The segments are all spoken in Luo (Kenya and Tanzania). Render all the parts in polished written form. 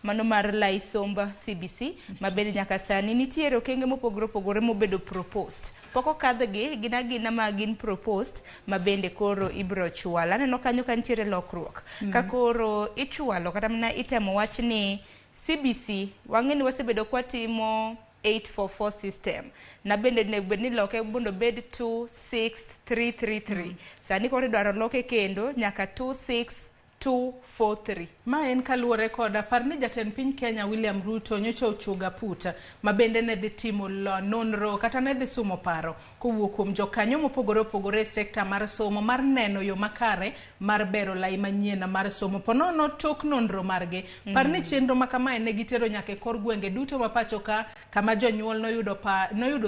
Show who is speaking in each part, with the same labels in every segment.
Speaker 1: mano mar lai somba CBC mabende nyaka sani nitiere okenge mopogore opogore mobedo proposed. Poko kadhgi gina ma gin proposed mabende koro ibro chwal. Aneno kanyo ka nitiere lokruok. Ka koro ichwalo kata mana itemo wach ni CBC wang'eni wasebedo kwa timo 844 system na bende ni loke bondo bed 26333 sani koro idwaro loke kendo nyaka 26243.
Speaker 2: Ma en kaluwore koda parni jatend piny Kenya William Ruto nyocha ochuga puta mabende ne dhi timo nonro kata ne dhi sumo paro kowuok kuom jokanyo mopogore opogore sekta mar somo mar neno yo makare mar bero lai manyien mar somo ponono tok nonro margi. Parni chenro makamae ne gitero nyaka kor gwenge duto mapacho ka kama jonyuol noyudo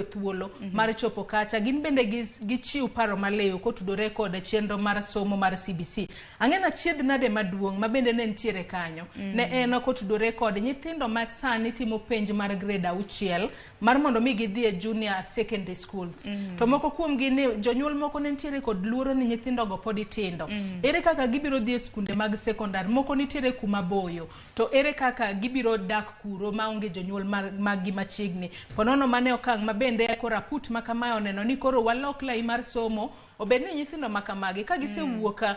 Speaker 2: thuolo mar chopo kacha gin bende gichiw paro maleyo kotudore koda chenro mar somo mar CBC. Ang'ena chiedh nade maduong' mabende ne nitiere kanyo ne en kotudore kod nyithindo ma sani timo penj mar grade 6 mar mondo mi gidhi e junior secondary schools. To moko kuom gi ni jonyuol moko ne nitiere kod luoro ni nyithindo go podi tindo. Ere kaka gibiro dhi e skunde mag sekondar moko nitiere kuma boyo. To ere kaka gibiro dak kuro maonge jonyuol magi machiegni. Ponono mane okang' mabende koraput makamae oneno ni koro walok lai mar somo obedni nyithindo makamagi ka gisewuoka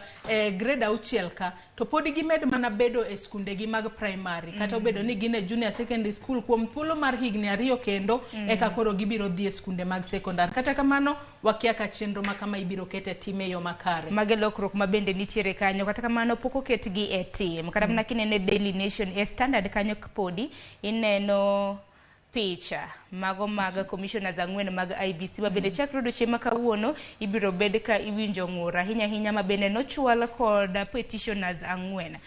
Speaker 2: grade 6 ka to podi gimed mana bedo e skunde gi mag primary kata obedo ni gin e junior secondary school kuom thuolo mar higni 2 kendo eka koro gibiro dhi e skunde mag sekondar. Kata kamano wakia ka chenro makama ibiro kete time yo makare.
Speaker 1: Mage lokruok mabende nitiere kanyo kata kamano poko ketgi e tim kata mana kinene Daily Nation e standard kanyo podi ineno picha mago mag commissioners ang'wen mag IBC mabende chakre odiochieng' ma kawuono ibiro bed ka iwinjo ng'ur ahinya mabende nochwal kod petitioners ang'wen.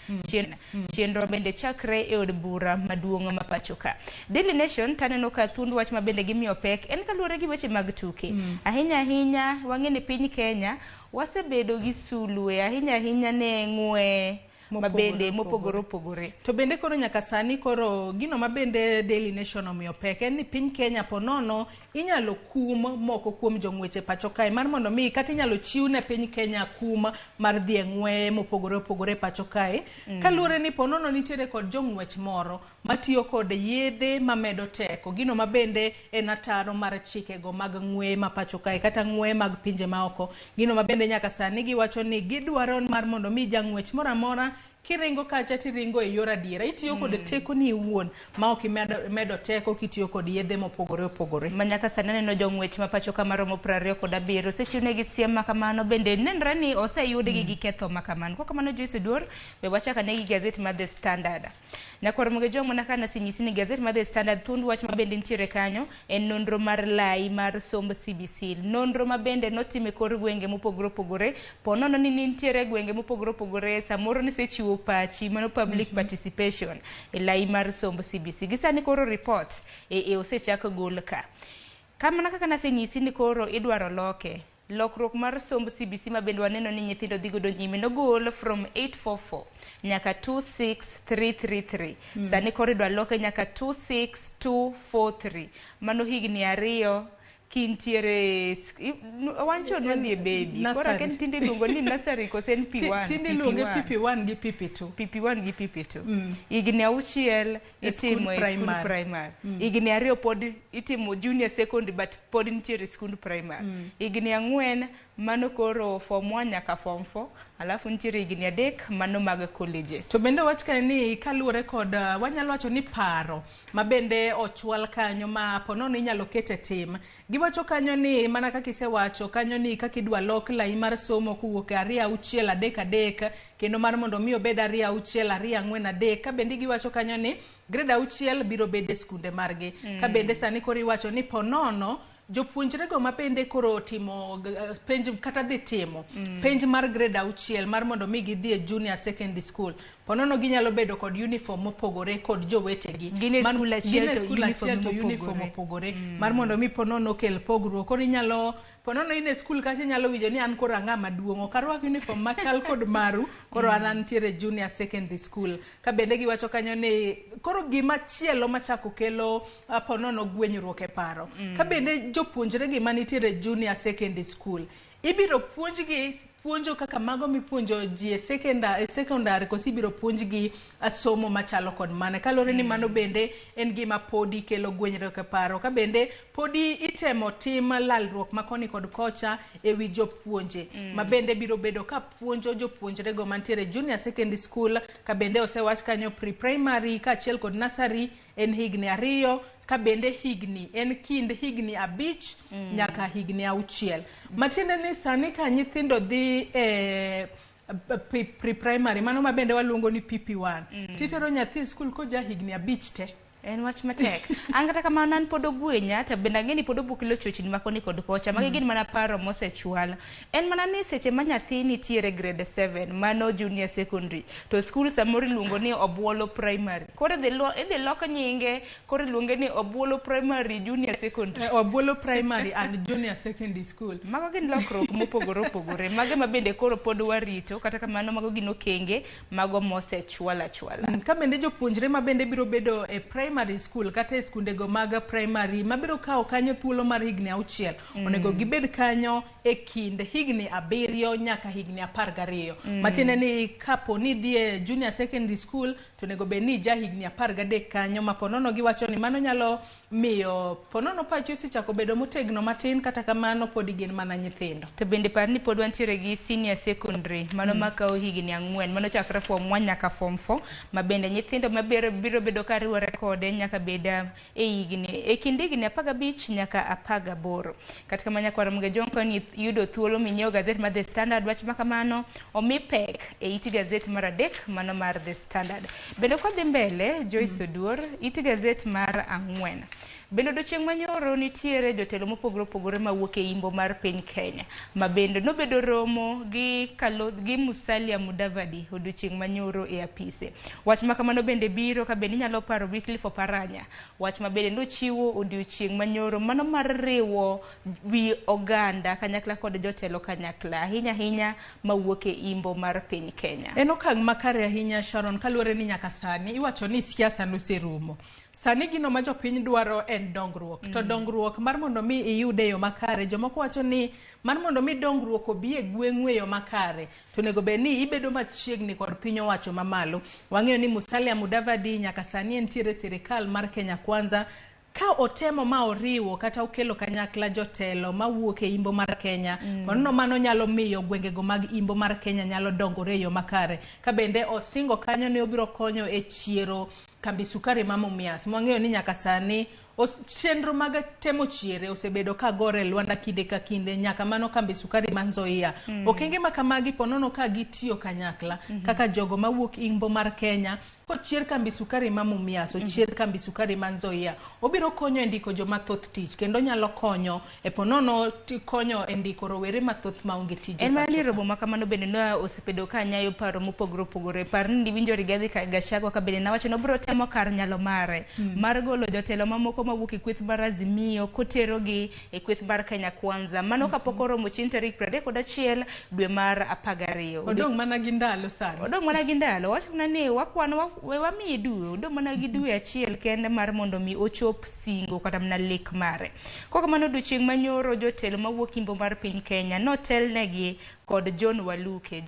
Speaker 1: Chenro bende chakre e od bura maduong' ma pacho ka. Daily Nation taneno ka thund wach mabende gimiyo pek en kaluwore gi weche mag tuke. Ahinya wang'eni piny Kenya wasebedo gi sulwe ahinya ne ng'we mabende mopogore opogore.
Speaker 2: To bende koro nyaka sani koro gino mabende Daily Nation omiyo pek en ni piny Kenya ponono inyalo kum moko kuom jong'weche pacho kae mar mondo mi kata inyalo chiw ne piny Kenya kum mar dhi e ng'we mopogore opogore pacho kae kaluwore ni ponono nitiere kod jong'wech moro matiyo kod yedhe mamedo teko gino mabende en ataro mar chikego mag ng'we ma pacho kae kata ng'we mag pinje maoko. Gino mabende nyaka sani giwacho ni gidwaro mar mondo mi jang'wech moro amora kiringo kacha tiringo e yor adiera itiyo kod teko ni iwuon ma ok medo teko kitiyo kod yedhe mopogore opogore.
Speaker 1: Manyaka sani neno jong'wech ma pacho kamaromo 27 sechiwnegi siem makamano bende nenre ni oseyudgi gi ketho makamano. Kokamano Joyce Duor we wachaka negi gazet mar The Standard. Nakwaromoge jomo nakana sinyisi ni gazet mar The Standard thund wach mabende nitiere kanyo en nonro mar lai mar somb CBC. Nonro mabende notime kor gwenge mopogore opogore ponono ni nitiere gwenge mopogore opogore samoro ni sechiwo pachi mano public participation e lai mar somb CBC. Gisani koro report osechak gol ka. Kamana kaka nasenyisi ni koro idwaro loke. Lokruok mar somb CBC mabende waneno ni nyithindo dhi godo nyime nogol from 844 nyaka 26333. Sani koro idwaro loke nyaka 26243. Mano higni 2 kintiere wancho nwanie baby kora ken tinde luongo ni nursery kosen P1
Speaker 2: tinde luonge PP1 gi PP2
Speaker 1: gi PP2 igni 6 itimo e school primary igni 2 pod itimo junior secondary but pod nitiere school primary igni 4 mano koro form 1 nyaka form 4 alafu nitiere igni 3 mano mag colleges.
Speaker 2: To bende wach ka ni kaluwore kod wanyalo wacho ni paro mabende ochwal kanyo ma ponono inyalo kete tim giwacho kanyo ni mana kaka isewacho kanyo ni kaka idwa lok lai mar somo kuwuok 2 6 3 kendo mar mondo mi obed 2 6 2 4 3 ka bende giwacho kanyo ni grade 6 biro bede skunde margi ka bende sani koro iwacho ni ponono jopuonjre go mapende koro timo penj kata dhi timo penj mar grade 6 mar mondo mi gidhi e junior secondary school ponono ginyalo bedo kod uniform mopogore kod jowetegi
Speaker 1: gine school achiel to
Speaker 2: uniform mopogore mar mondo mi ponono kel pogruok koro inyalo ponono ine school kacha nyalo winjo ni an koro ang'ama duong' ok arwak uniform machal kod maru koro an ntiere junior secondary school ka bende giwacho kanyo ni koro gima chielo machako kelo ponono gwenyruok e paro ka bende jopuonjre gi manitiere junior secondary school ibiro puonjgi puonjo kaka mago mipuonjo ji e sekondari kosi biro puonjgi somo machalo kod mane kalore ni mano bende en gima podi kelo gwenyruok e paro ka bende podi itemo tim lalruok makoni kod kocha e wi jopuonje ma bende biro bedo ka puonjo jopuonjre go mantiere junior secondary school ka bende osewach kanyo pre-primary ka achiel kod nursery en higni 2 ka bende higni en kind higni 5 nyaka higni 6 matiende ni sani ka nyithindo dhi pre-primary mano ma bende waluongo ni PP1 titero nyathi skul ko ja higni 5 te
Speaker 1: en wach matek an kata kamano an pod ogwenya to bende ang'eni pod obukilo chochni makoni kod kocha magi gin mana paro mosechwal en mana ni seche ma nyathi nitiere grade 7 mano junior secondary to skul samoro iluongo ni Obuolo primary koro idhi lok nyinge koro iluonge ni Obuolo primary junior secondary
Speaker 2: Obuolo primary and junior secondary school
Speaker 1: mago gin lokruok mopogore opogore mage ma bende koro pod warito kata kamano mago gin okenge mago mosechwala
Speaker 2: ka bende jopuonjre ma bende biro bedo e primary school kata skundego mag primary mabiro kawo kanyo thuolo mar higni 6 onego gibed kanyo e kind higni 7 nyaka higni 12 matiende ni kapo ni dhie junior secondary school to nego be ni ja higni 13 kanyo ma ponono giwacho ni mano nyalo miyo ponono pacho sichako bedo motegno matin kata kamano pod gin mana nyithindo
Speaker 1: to bende par ni pod wantiere gi senior secondary mano makawo higni 4 mano chakre form 1 nyaka form 4 ma bende nyithindo biro bedo ka riwore kode nyaka beda e kind higni 15 nyaka 18 kata kamano Ramogi Jonko ni yudo thuolo minyiewo gazet mar The Standard wach makamano omi pek e iti gazet mar 3 mano mar The Standard bende kodhi mbele Joyce Oduor iti gazet mar 4 bende odiochieng' manyoro nitiere jotelo mopogore opogore mawuok e imbo mar piny Kenya ma bende nobedo romo gi Musalia Mudavadi odiochieng' manyoro e apise wach makamano bende biro ka bende nyalo paro Wycliffe Oparanya wach ma bende nochiwo odiochieng' manyoro mano mar riwo wi oganda kanyakla kod jotelo kanyakla ahinya mawuok e imbo mar piny Kenya
Speaker 2: en okang' makare ahinya Sharon kaluwore ni nyaka sani iwacho ni siasa noserumo sani gino ma jopiny dwaro en dongruok to dongruok mar mondo mi iyude yo makare jomoko wacho ni mar mondo mi dongruok obi e gweng'we yo makare to nego be ni ibedo machiegni kod piny owacho mamalo wang'eyo ni Musalia Mudavadi nyaka sani entiere sirikal mar Kenya Kwanza ka otemo ma oriwo kata okelo kanyakla jotelo mawuok e imbo mar Kenya kono mano nyalo miyo gwengego mag imbo mar Kenya nyalo dongore yo makare ka bende osingo kanyo ne obiro konyo e chiero kambi sukari mamo mias mwang'eyo ni nyaka sani chenro mag temo chiere osebedo ka gore Luanda kinde ka kinde nyaka mano kambi sukari manzoia okenge makamagi ponono ka gitiyo kanyakla kaka jogo mawuok imbo mar Kenya kochier kambi sukari mamumias ochier kambi sukari manzoia obiro konyo e ndiko joma thoth tich kendo nyalo konyo e ponono konyo e ndiko rowere mathoth maonge tije
Speaker 1: en mani robo makamano bende no osebedo ka nyayo paro mopogore opogore par ni winjo Rigathi Gachagua ka bende nawacho no biro temo kar nyalo mare mar golo jotelo mamoko mawuok e kweth mar Azimio kotero gi e kweth mar Kenya Kwanza mano kapok oromo chieng' tarik 31 dwe mar 12
Speaker 2: odong' mana gi ndalo sani
Speaker 1: wacho ni wakwano we wami dwe odong' mana gi dwe achiel kende mar mondo mi ochop singo kata mna lek mare koko mano odiochieng' manyoro jotelo mawuok imbo mar piny Kenya notelnegi kod John Waluke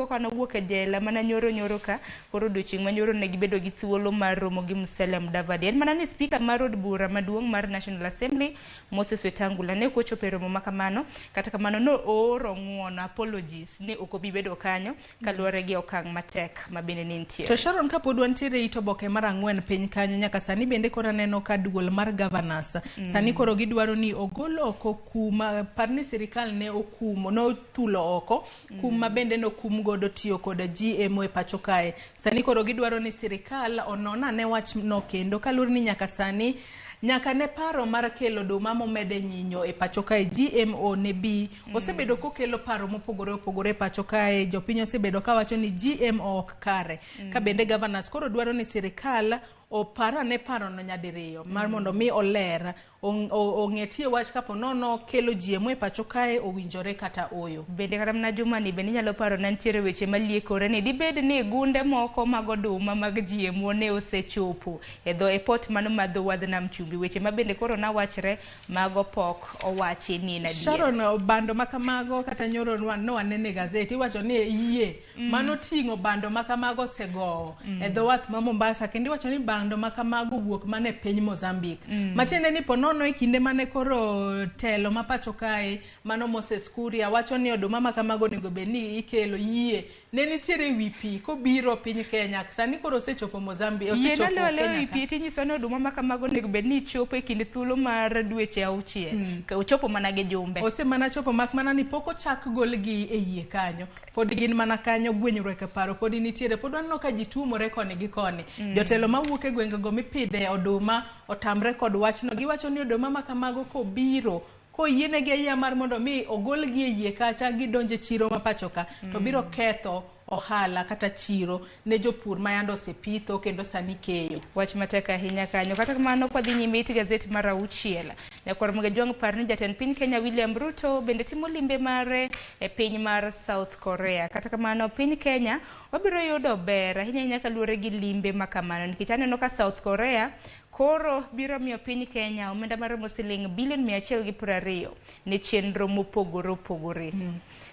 Speaker 1: kano wuok e jela mana nyoro ka koro odiochieng' manyoro ne gibedo gi thuolo mar romo gi Musalia Mudavadi en mana ni speaker mar od bura maduong' mar National Assembly Moses Wetangula ne kochopo romo makamano kata kamano no oro ng'uono apologies ne okobi bedo kanyo kaluwore gi okang' matek ma bende nitie
Speaker 2: to Sharon kapod wantiere itoboke mar 4 piny kanyo nyaka sani bende kora neno ka duol mar governors sani koro gidwaro ni ogol oko kuma parni sirikal ne okumo no thulo oko kuma bende no kum godo tiyo kod GMO e pacho kae sani koro gidwaro ni sirikal onona ne wach no kendo kaluwore ni nyaka sani nyaka ne paro mar kelo duma momede nyinyo e pacho kae GMO ne bi osebedo kokelo paro mopogore opogore pacho kae jopiny osebedo ka wacho ni GMO ok kare ka bende governors koro dwaro ni sirikal opara ne paro no nyadiriyo mar mondo mi oler ong'etie wach kapo nono kelo jiemo e pacho kae owinjore kata oyo.
Speaker 1: Bende kata mna jumani bende nyalo paro nantiere weche maliekore ni dibed ni gunde moko mag oduma mag jiemo ne osechopo e dho epot mano madho wadh nam chumbi, weche mabende koro nawachre mago pok owachi ni na diere.
Speaker 2: Sharon, bando makamago kata nyoro no anene gazeti iwacho ni yie mano ting'o bando makamago sego e dho wath ma Mombasa, kendo iwacho ni bando makamago wuok mane piny Mozambique. Matiende ni ponono e kinde mane koro telo mapacho kae mano Moses Kuria wacho ni oduma makamago nego beni ikelo yie ne nitiere wipi kobiro piny Kenya sani koro osechopo Mozambique, osechopo Kenya.
Speaker 1: Wipi tinyiso ni oduma makamago nego beni chopo e kinde thuolo mar dweche 6 ka ochopo mana gi jumbe.
Speaker 2: Ose mana chopo mak mana ni poko chak golgi e yie kanyo. Pod gin mana kanyo gwenyruok e paro pod nitiere pod wanno ka ji tumore koni gi koni. Jotelo mawuok e gwenge go mipidhe oduma otamre kod wachno, giwacho ni oduma makamago kobiro koyienegi ayia mar mondo mi ogolgi e yie kacha gidonje chiro mapachoka to biro ketho ohala kata chiro ne jopur mayando sepitho kendo sani keyo.
Speaker 1: Wach matek ahinya kanyo. Kata kamano kwadhi nyime iti gazeti mar 6 Nyakwar Mugejwang par ni jatend piny Kenya William Ruto bende timo limbe mare e piny mar South Korea. Kata kamano piny Kenya wabiro yudo ber ahinya kaluwore gi limbe makamano nikech aneno ka South Korea koro biro miyo piny Kenya omenda maromo siling bilion 120 ne chenro mopogore.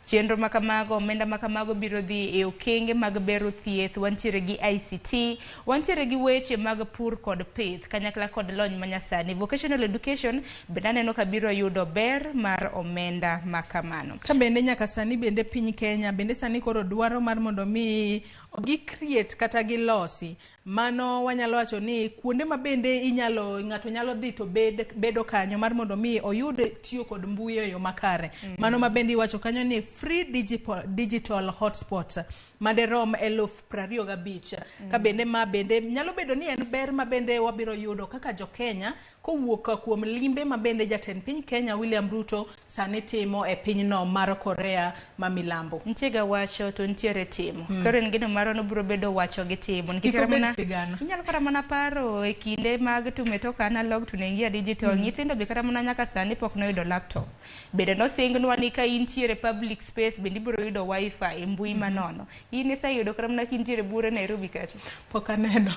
Speaker 1: Chenro makamago, omenda makamago biro dhi e okenge mag bero thieth, wantiere gi ICT, wantiere gi weche mag pur kod pith, kanyakla kod lony manyasani. Vocational education bende aneno ka biro yudo ber mar omenda makamano.
Speaker 2: Ka bende nyaka sani bende piny Kenya bende sani koro dwaro mar mondo mi gi create kata gi losi mano wanyalo wacho ni kuonde ma bende ng'ato nyalo dhi to bedo kanyo mar mondo mi oyud tiyo kod mbui yo makare. Mano ma bende iwacho kanyo ni free digital hotspots maderom 25,000 ka bende ma bende nyalo bedo ni en ber ma bende wabiro yudo kaka jo Kenya kowuok kuom limbe ma bende jatend piny Kenya William Ruto sani timo e pinyno mar Korea ma milambo.
Speaker 1: Ntiega wacho to ntiere timo. Koro en gino maro no biro bedo wacho gi timo. Inyalo kata mana paro e kinde mag tumetoka analog tunaingia digital. Nyithindo be kata mana nyaka sani pok noyudo laptop. Bende no singnwa ni ka intiere public space bende biro yudo wifi e mbui manono. In isa yudo kata mana kintiere bure Nairobi kacha.
Speaker 2: Pok aneno.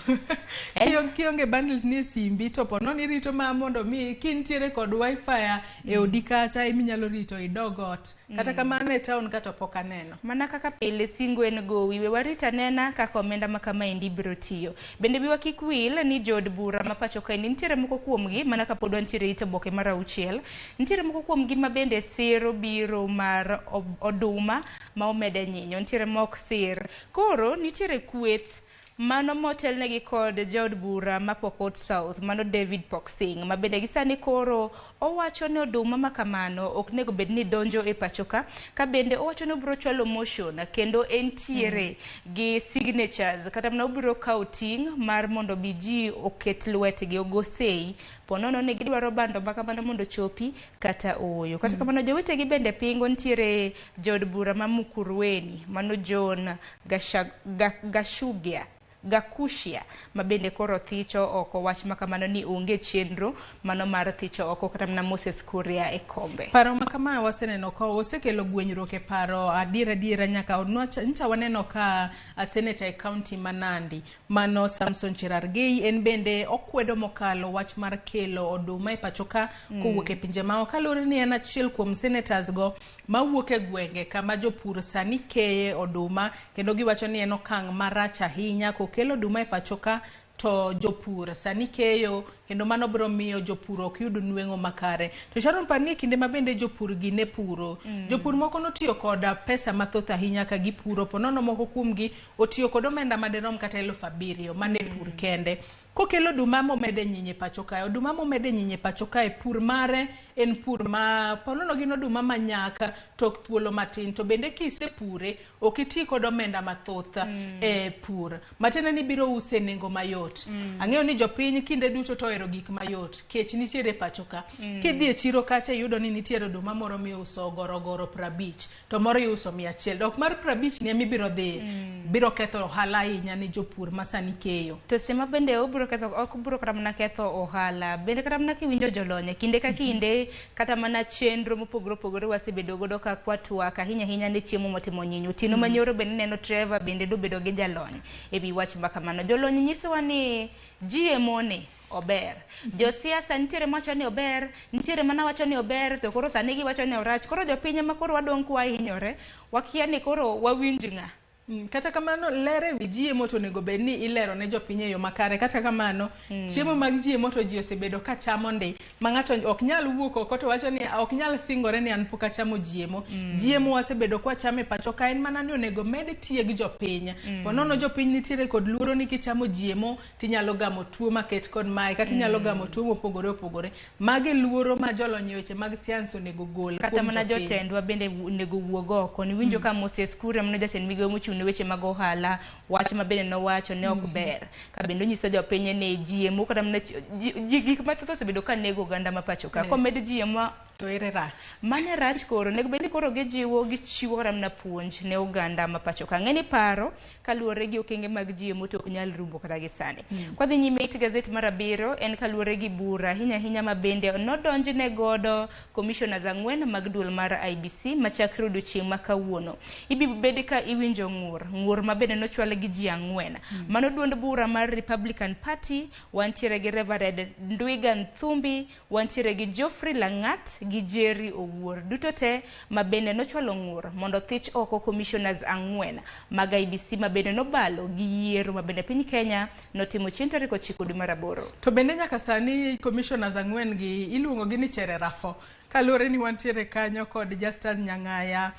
Speaker 2: Kionge bundles ni simbi to pono ni rito ma mondo mi kintiere kod wifi e odi kacha iminyalo rito idogot. Kata kamano e town kata pok aneno.
Speaker 1: Mana kaka pile singo en gowi we warita nena kaka omenda makama endi biro tiyo. Bende biwa kikwil ni jod bura mapacho kae nitiere moko kuomgi mana ka pod wantiere ite boke mar 6 nitiere moko kuomgi ma bende siro biro mar oduma ma omede nyinyo nitiere mok sir. Koro nitiere kweth mano motel negi kod jaod bura ma Pokot South mano David Poksing ma bende gisani koro owacho ni oduma makamano ok nego bed ni donjo e pachoka ka bende owacho ni biro chwalo motion kendo entiere gi signatures kata mna biro kauting mar mondo biji oket lwetgi ogosei ponono ne gidwaro bando makamano mondo chopi kata oyo kata kamano jowetegi bende pingo ntiere jaod bura ma Mukurweni mano John Gakushia mabende koro thicho oko wach makamano ni onge chenro mano mar thicho oko kata na Moses Kuria e kombe.
Speaker 2: Paro makamano waseneno ka osekelo gwenyruok e paro adiera nyaka ncha waneno ka senator e county Manandi mano Samson Cherargei en bende okwedo mokalo wach mar kelo oduma e pachoka kowuok e pinje ma okalore ni en achiel kuom senators go mawuok e gwenge kama jopur sani keye oduma kendo giwacho ni en okang' marach ahinya kelo oduma e pachoka to jopur sani keyo kendo mano biro miyo jopur ok yud nweng'o makare. To Sharon pani kinde ma bende jopur gi ne puro. Jopur moko notiyo kod pesa mathoth ahinya ka gipuro ponono moko kuomgi otiyo kod omenda maderom kata 7,000 mane pur kende. Kokelo oduma momede nyinyi pachoka oduma momede nyinyi pachoka e pur mare en pur ma ponono gin oduma manyaka tok thuolo matin, to bende kisepure ok iti kod omenda mathoth e pur. Matiende ni biro use nengo mayot. Ang'eyo ni jopiny kinde duto to ohero gik mayot. Kech nitiere pacho ka. Kidhi e chiro kacha yudo ni nitiere oduma moro miuso gorogoro 50 to moro iuso 100. Dok mar 50 ni biro dhi biro ketho ohala ahinya ni jopur masani keyo.
Speaker 1: To sema bende obiro ketho, ok biro kata mana ketho ohala, bende kata mana kiwinjo jolony kinde ka kinde kata mana chenro mopogore opogore wasebedo godo ka kwatwak ahinya ne chiemo motimo nyinyo. Tino manyoro bende neno Trevor bende do bedo gi jalony ewi wach makamano. Jolony nyisowa ni GMO ni ober. Josiasa nitiere mawacho ni ober, nitiere mana wacho ni ober, to koro sani giwacho ni orach. Koro jopiny ma koro wadong' kwa hinyore, wakia ni koro wawinj ng'a.
Speaker 2: Kata kamano lere wi GMO to nego bed ni ilero ne jopiny e yo makare. Kata kamano chiemo mag GMO to ji osebedo ka chamo ndi ma ng'ato ok nyal wuok oko to wacho ni ok nyal singore ni an pok achamo GMO. GMO wasebedo kwa chame pacho ka en mana ni onego med tie gi jopiny. Ponono jopiny nitiere kod luoro ni kichamo GMO tinyalo gamo tuo maket kod mai kata inyalo gamo tuo mopogore opogore. Mage luoro ma jolony weche mag science onego gol.
Speaker 1: Kata mana jotendwa bende onego wuog oko. Ni winjo ka Moses Kuria mno jatend migawo mochung' weche mag ohala wach ma bende no wacho ne ok ber ka bende nyiso jopiny ne GMO kata gik mathoth osebedo ka nego oganda ma pacho ka komed GMO
Speaker 2: to ere rach
Speaker 1: mane rach koro nego bende koro gichiwo kata na puonj ne oganda ma pacho ka ng'eni paro kaluwore gi okenge mag GMO to ok nyal rumbo kata gi sani. Kwa dhi nyime it gazet mar Abiro en kaluwore gi bura hinya ma bende nodonjne godo commissioners 4 mag duol mar IBC machakre odiochieng' ma kawuono. Ibi bedi ka iwinjo ng'ur ma bende nochwal gi ji 4. Mano duond bura mar Republican Party, wantiere gi Reverend Ndwiga Thumbi, wantiere gi Geoffrey Langat gi Jerry Owuor. Duto te ma bende nochwalo ng'ur mondo thich oko commissioners 4 mag IBC ma bende nobalo gi yiero ma bende piny Kenya notimo chieng' tarik 9 dwe mar 8.
Speaker 2: To bende nyaka sani commissioners 4 gi iluongo gi ni chere rafo. Kalure ni wantiere kanyo kod Justus Nyang'aya,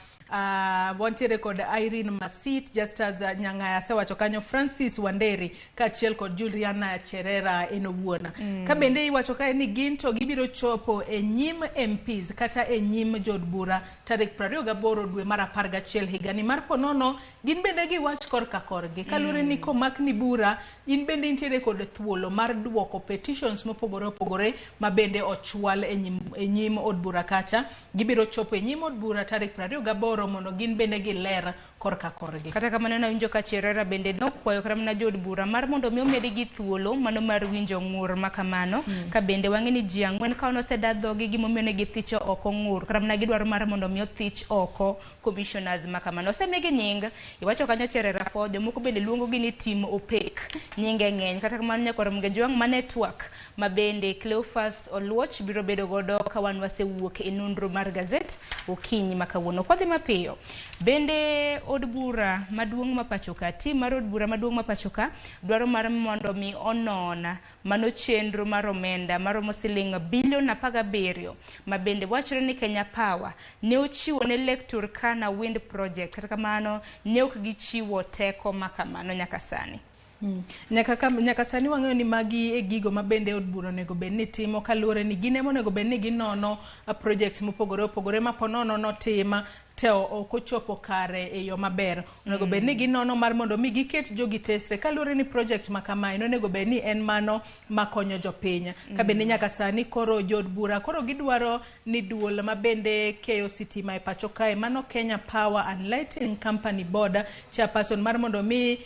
Speaker 2: wantiere kod Irene Masit, Justus Nyang'aya sewacho kanyo, Francis Wanderi kachiel kod Juliana Cherera enowuona. Ka bende iwacho ka ni gin to gibiro chopo e nyim MPs kata e nyim jod bura tarik 28 dwe mar 11 higani mar ponono. Gin bende giwach korka korgi kalure ni komak ni bura in bende intiere kod thuolo mar duoko petitions mopogore opogore ma bende ochwal e nyim od bura kacha. Gibiro chopo e nyim od bura tarik 28 mondo gin bende giler korka korgi.
Speaker 1: Kata kamano na winjo ka Cherera bende nokwayo kata mana jod bura mar mondo mi omedi gi thuolo mano mar winjo ng'ur makamano. Ka bende wang'e ni ji 4 ka osedadhogi gimomiyo ne githicho oko ng'ur kata mana gidwaro mar mondo mi othich oko commissioners makamano. Osemigi nying iwacho kanyo Cherera fo jomoko bende luongo gi ni team opek nyinge ng'eny. Kata kamano nyaka Ramogi Tv ma network ma bende Cleophas Oluoch biro bedo godo ka wan wasewuok e nonro mar gazet okinyi makawuono. Kwa dhi mapiyo bende od bura maduong' ma pacho ka, tim mar od bura maduong' ma pacho ka dwaro mar mondo mi onona mano chenro mar omenda maromo siling bilion 17 ma bende wachore ni Kenya Power ne ochiwo ne Lake Turkana Wind Project. Kata kamano ne ok gichiwo teko makamano nyaka sani.
Speaker 2: Nyaka sani wang'eyo ni magi e gigo ma bende od bura nego bed ni timo kaluwore ni gine monego bed ni ginono projects mopogore opogore ma ponono notima teo okochopo kare e yo maber. Onego bed ni ginono mar mondo mi giket jogi tesre kaluwore ni project makamae onego bed ni en mano makonyo jopiny. Ka bende nyaka sani koro jod bura koro gidwaro ni duol ma bende keyo sitima e pacho kae mano Kenya Power and Lighting Company Board chairperson mar mondo mi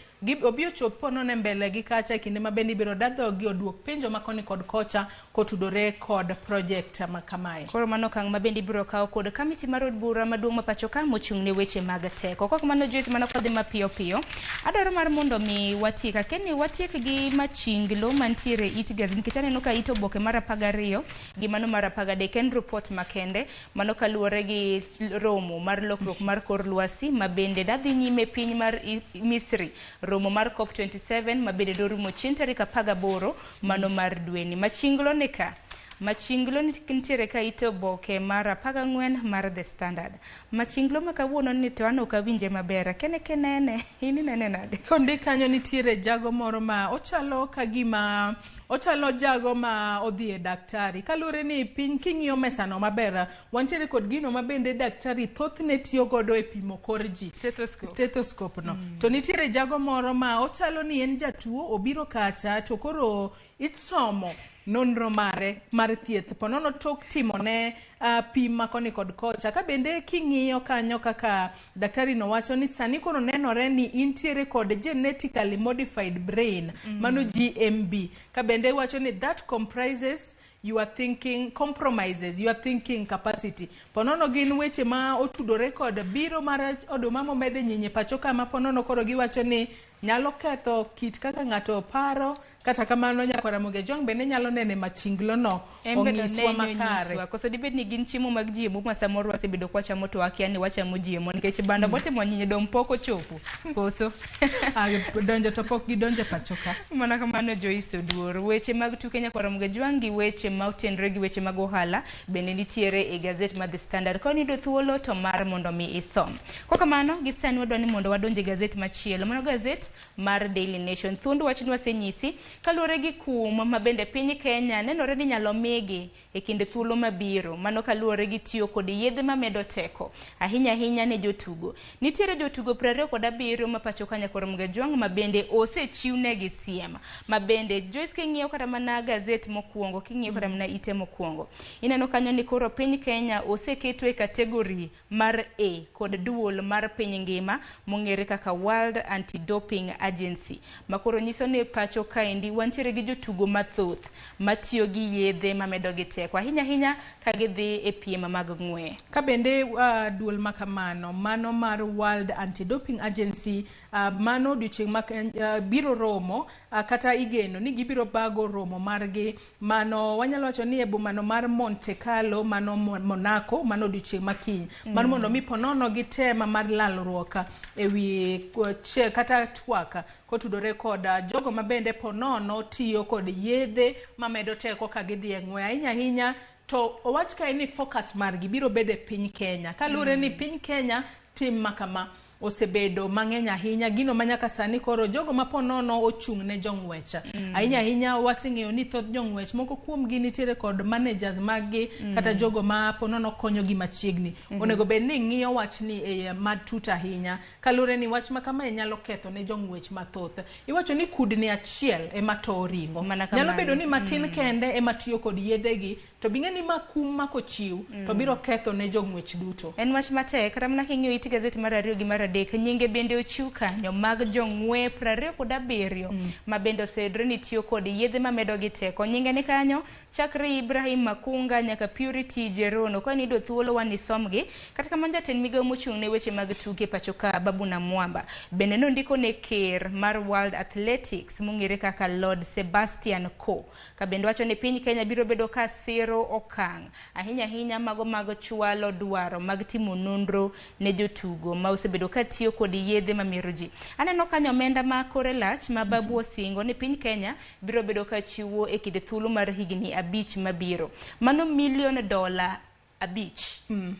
Speaker 2: obio chopo no ne mbele gi kacha kinde ma bende biro dadho gi oduok penjo makoni kod kocha kotudore kod project makamae.
Speaker 1: Koro mano kang ma bende biro kawo kod kamiti mar od bura maduong' ma pacho ka mochung' ne weche mag teko. Kok mano joit mano kodhi mapiyo piyo adwaro mar mondo mi watika keni watiek gi machinglo mantiere it gazin kitane no ka ito boke mar 12 gi mano mar 13 en report makende mano kaluwore gi romo mar lokruok mar kor lwasi ma bende dadhi nyime piny mar Misri romo mar COP27 ma bende dorumo chieng' tarik 18 mano mar dweni. Machinglo ne ka Machinglo nitiere ka ito boke mar 14 mar The Standard. Machinglo makawuono ni to an ok awinje maber kene kenene ini nene nade.
Speaker 2: Kondi kanyo nitiere jago moro ma ochalo ka gima Ochalo jago ma odhie daktari. Kalure ni piny king'iyo mesano maber, wantiere kod gino mabende daktari thothne tiyo godo e pimo kor ji. Stethoscope no. To nitiere jago moro ma ochalo ni en jatuo obiro kacha to koro itsomo nonro mare mar thieth ponono tok timo ne pim makoni kod kocha ka bende king'iyo kanyo kaka daktari no wacho ni sani kono nenore ni intiere kod genetically modified brain mano GMB ka bende wacho ni that comprises your thinking compromises your thinking capacity ponono gin weche ma otudore kod biro mar oduma momede nyinyi pacho kama ponono koro giwacho ni nyalo ketho kit kaka ng'ato paro kata kamano nyakwara Ramogi bende nyalo nene machinglo no onyiswa makare
Speaker 1: koso dibed ni gin chiemo mag jiemo ma samoro wasebedo kwa chamo to akia ni wachamo jiemo nikech banda bote monyinyi dom poko chopo koso
Speaker 2: donjo to pok gidonje pachoka
Speaker 1: mana kamano Joyce Oduor weche mag tuke nyakwara Ramogi gi weche ma otenre gi weche mag ohala bende nitiere e gazet mar The Standard koni do thuolo to mar mondo mi isom kokamano gisani wadwani mondo wadonje gazet machielo mano gazet mar Daily Nation thundu wachni wasenyisi kaluore gi kum ma bende piny Kenya nenore ni nyalo migi e kinde thuolo mabiro mano kaluore gi tiyo kod yedhe ma medo teko ahinya ne jotugo nitiere jotugo 27 ma pacho ka nyakwara Ramogi ma bende osechiwne gi siem ma bende Joyce king'iyo kata mana gazet mokwongo king'iyo kata mana ite mokwongo ineno kanyo ni koro piny Kenya oseketo e kategori mar A kod duol mar piny ngima mong'ere kaka World Anti-Doping Agency makoro nyiso ni pacho kaendi wantiere gi jotugo mathoth matiyo gi yedhe mamedo gi teko ahinya ka gidhi e piem mag ng'we
Speaker 2: ka bende duol makamano mano mar World Anti-Doping Agency mano odiochieng' biro romo kata igeno ni gibiro bago romo margi mano wanyalo wacho ni e bomano mar Monte Carlo mano Monaco mano odiochieng' makiny mar mondo mi ponono gi tema mar lalruok e wi kata twaka kotudore kod jogo mabende ponono tiyo kod yedhe mamedo teko ka gidhi e ng'we ahinya to owach kae ni focus margi biro bede piny Kenya kalure ni piny Kenya tim makama osebedo mang'eny ahinya gino manyaka sani koro jogo maponono ochung' ne jong'wecha ahinya waseng'eyo ni thoth jong'wech moko kuom gi nitiere kod managers maggi kata jogo maponono konyo gi machiegni onego bed ni ng'iyo wach ni e matut ahinya kalure ni wach makama nyalo ketho ne jong'wech mathoth iwacho ni kudni achiel ema to ringo nyalo bedo ni matin kende ema tiyo kod yedhe gi to bing'eni makum makochiw to biro ketho ne jong'wech duto
Speaker 1: en wach matek kata mana king'iyo iti gazet mar 2 gi mar 3 nyinge bende ochiw kanyo mag jong'we 27 ma bende osedre ni tiyo kod yedhe mamedo gi teko nyinge ni kanyo chakre Ibrahim Makunga nyaka Purity Jerono kwa nido thuolo wani somgi katika manja ten migao mochung' ne weche mag tuke pachoka Babu na Mwamba bende nondiko ne ker mar World Athletics mung'ere kaka Lord Sebastian Coe ka bende wacho ni piny Kenya biro bedo ka siro okang' ahinya mago mag chwalo dwaro mag timo nonro ne jotugo ma osebedo ka tiyo kod yedhe mamero ji aneno kanyo omenda ma kore lach ma Babu osingo ni piny Kenya biro bedo ka chiwo e kinde thuolo mar higni 5 mabiro mano $1 million 5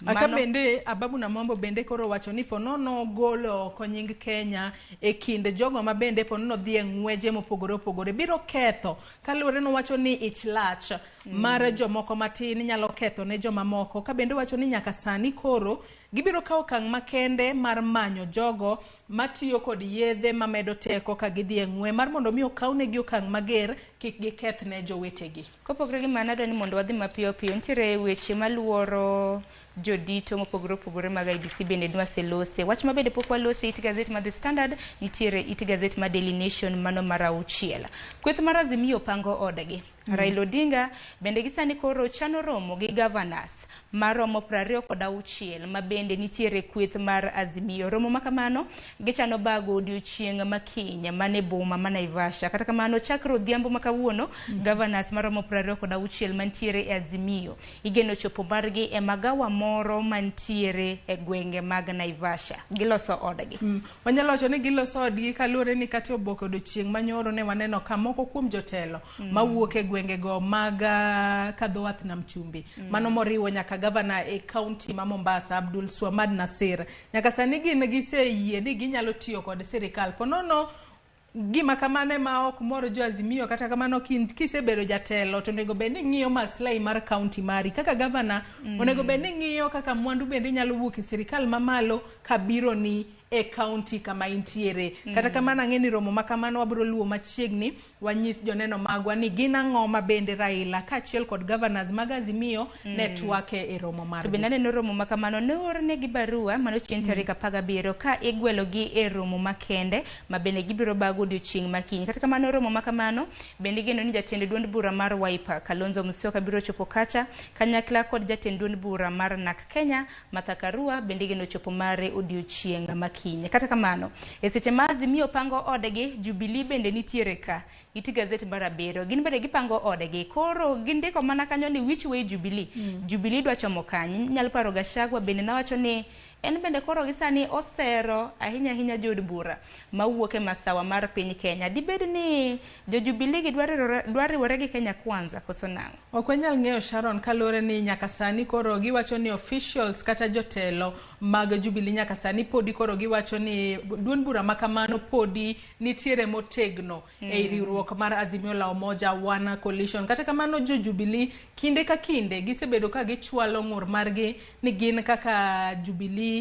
Speaker 2: aka bende Babu na Mwamba bende koro wacho ni ponono golo konying Kenya e kind jogo ma bende ponono dhi e ng'weje mopogore biro ketho kalure no wacho ni ich lach mar jomoko matin nyalo ketho ne joma moko ka bende wacho ni nyaka sani koro gibiro kawo kang' makende mar manyo jogo matiyo kod yedhe mamedo teko ka gidhi e ng'we mar mondo mi okawne gi okang' mager kik giketh ne jowetegi
Speaker 1: kopogre gi manado ni mondo wadhi mapiyo nitiere weche maluoro jodito mopogore mag IBC bende dwa selose wach mabende pok walose iti gazet mar The Standard nitiere iti gazet mar Daily Nation mano mar 6 kweth mar Azimio pango odagi Raila Odinga bende gisani koro chano romo gi governors maromo 26 ma bende nitiere kweth mar Azimio romo makamano gichano bago odiochieng' makiny mane boma ma Naivasha kata kamano chakro odhiambo makawuono governors maromo 26 mantiere e Azimio igeno chopo margi e magawa moro mantiere e gwenge mag Naivasha giloso odagi
Speaker 2: wanyalo wacho ni giloso odgi kalure ni kata oboko odiochieng' manyoro ne waneno kamoko kuom jotelo mawuok e gwenge go mag kadhowath nam chumbi mano moriwo nyaka governor e county ma Mombasa Abdul Swamad Nasir nyaka sani gin giseyie ni ginyalo tiyo kod sirikal ponono gima kamane ma ok moro jo Azimio kata kamano kisebedo jatelo to onego bed ni ng'iyo maslahi mar county mari kaka governor onego bed ni ng'iyo kaka mwandu bende nyalo wuok e sirikal mamalo kabiro ni e county kama intiere kata kamano ang'eni romo makamano wabiro luwo machiegni wanyis joneno magwa ni gin ang'o ma bende Raila kaachiel kod governors mag Azimio network e romo mar
Speaker 1: to bende aneno romo makamano ne orne gi barua mano chieng' tarik 17 ka igwelogi e romo makende ma bende gibiro bago odiochieng' makiny. Kata kamano romo makamano bende geno ni jatend duond bura mar Wiper Kalonzo Musyoka biro chopo kacha kanyakla kod jatend duond bura mar NARC Kenya Martha Karua bende geno chopo mare odiochieng' makiny. Kata kamano e seche ma Azimio pango odegi Jubilee bende nitiere ka iti gazet mar 7 gin bende gipango odegi koro gindiko mana kanyo ni which way Jubilee Jubilee dwa chomo kanyi nyalo paro Gachagua bende nawacho ni en bende koro gisani osero ahinya jod bura mawuok e masawa mar piny Kenya. Dibed ni jo Jubilee gi dwariwore gi Kenya Kwanza koso nang'?
Speaker 2: Ok wanyal ng'eyo Sharon kalore ni nyaka sani koro giwacho ni officials kata jotelo mag Jubilee nyaka sani podi koro giwacho ni duond bura makamano podi nitiere motegno e riwruok mar Azimio la Umoja One Coalition. Kata kamano jo Jubilee kinde ka kinde gisebedo ka gichwalo ng'ur margi ni gin kaka Jubilee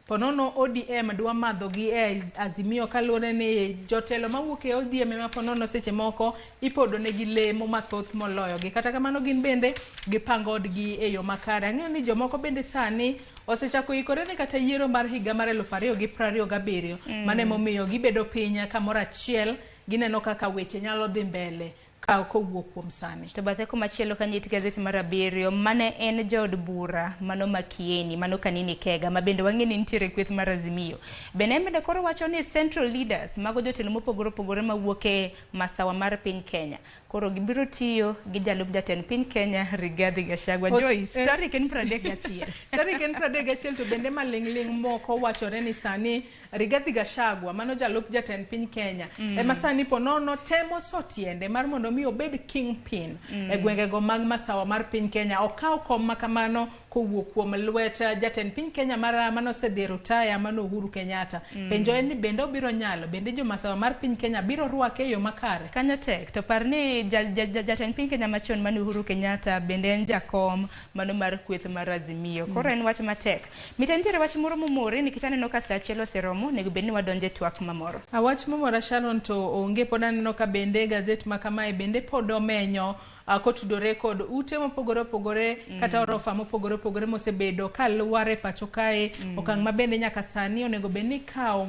Speaker 2: ponono ODM dwa madho gi e Azimio kalore ni jotelo mawuok e ODM ma ponono seche moko ipodo ne gi lemo mathoth moloyo gi. Kata kamano gin bende gipango odgi e yo makare. Ang'eyo ni jomoko bende sani osechako ikore ni kata yiero mar higa mar 2027 mane momiyo gibedo piny kamoro achiel gineno kaka weche nyalo dhi mbele ka kowuok kuom sani.
Speaker 1: To bathe komachielo kanyit gazet mar 7 mane en jod bura mano Makieni mano Kanini Kega ma bende wang'eni nitiere kweth mar Azimio bende koro wacho ni central leaders mago jotelo mopogore mawuok e masawa mar piny Kenya koro gibiro tiyo gi jalup jatend piny Kenya Rigathi Gachagua. Joyce tarik en 31
Speaker 2: tarik en 31 to bende maling'ling moko wachore ni sani Rigathi Gachagua mano jalup jatend piny Kenya ema sani ponono temo sotiende mar mondo mi obed kingpin e gwengego mag masawa mar piny Kenya. Okaw kom makamano kowuok kuom lwet jatend piny Kenya mano sedhi rutaya mano Uhuru Kenyatta. Penjo en ni bende obiro nyalo bende jo masawa mar piny Kenya biro rwake e yo makare
Speaker 1: kanyo tek to par ni jatend piny Kenya machon mano Uhuru Kenyatta bende en jakom mano mar kweth mar Azimio koro en wach matek. Mitentiere wach moro momore nikech aneno ka sa achiel oseromo nego bende wadonje twak mamoro.
Speaker 2: Wach momora Sharon to onge pod aneno ka bende gazet makamae bende pod omenyo kotudore kod ute mopogore kata orofa mopogore mosebedo kaluware pacho kae okang' mabende nyaka sani onego bed ni kawo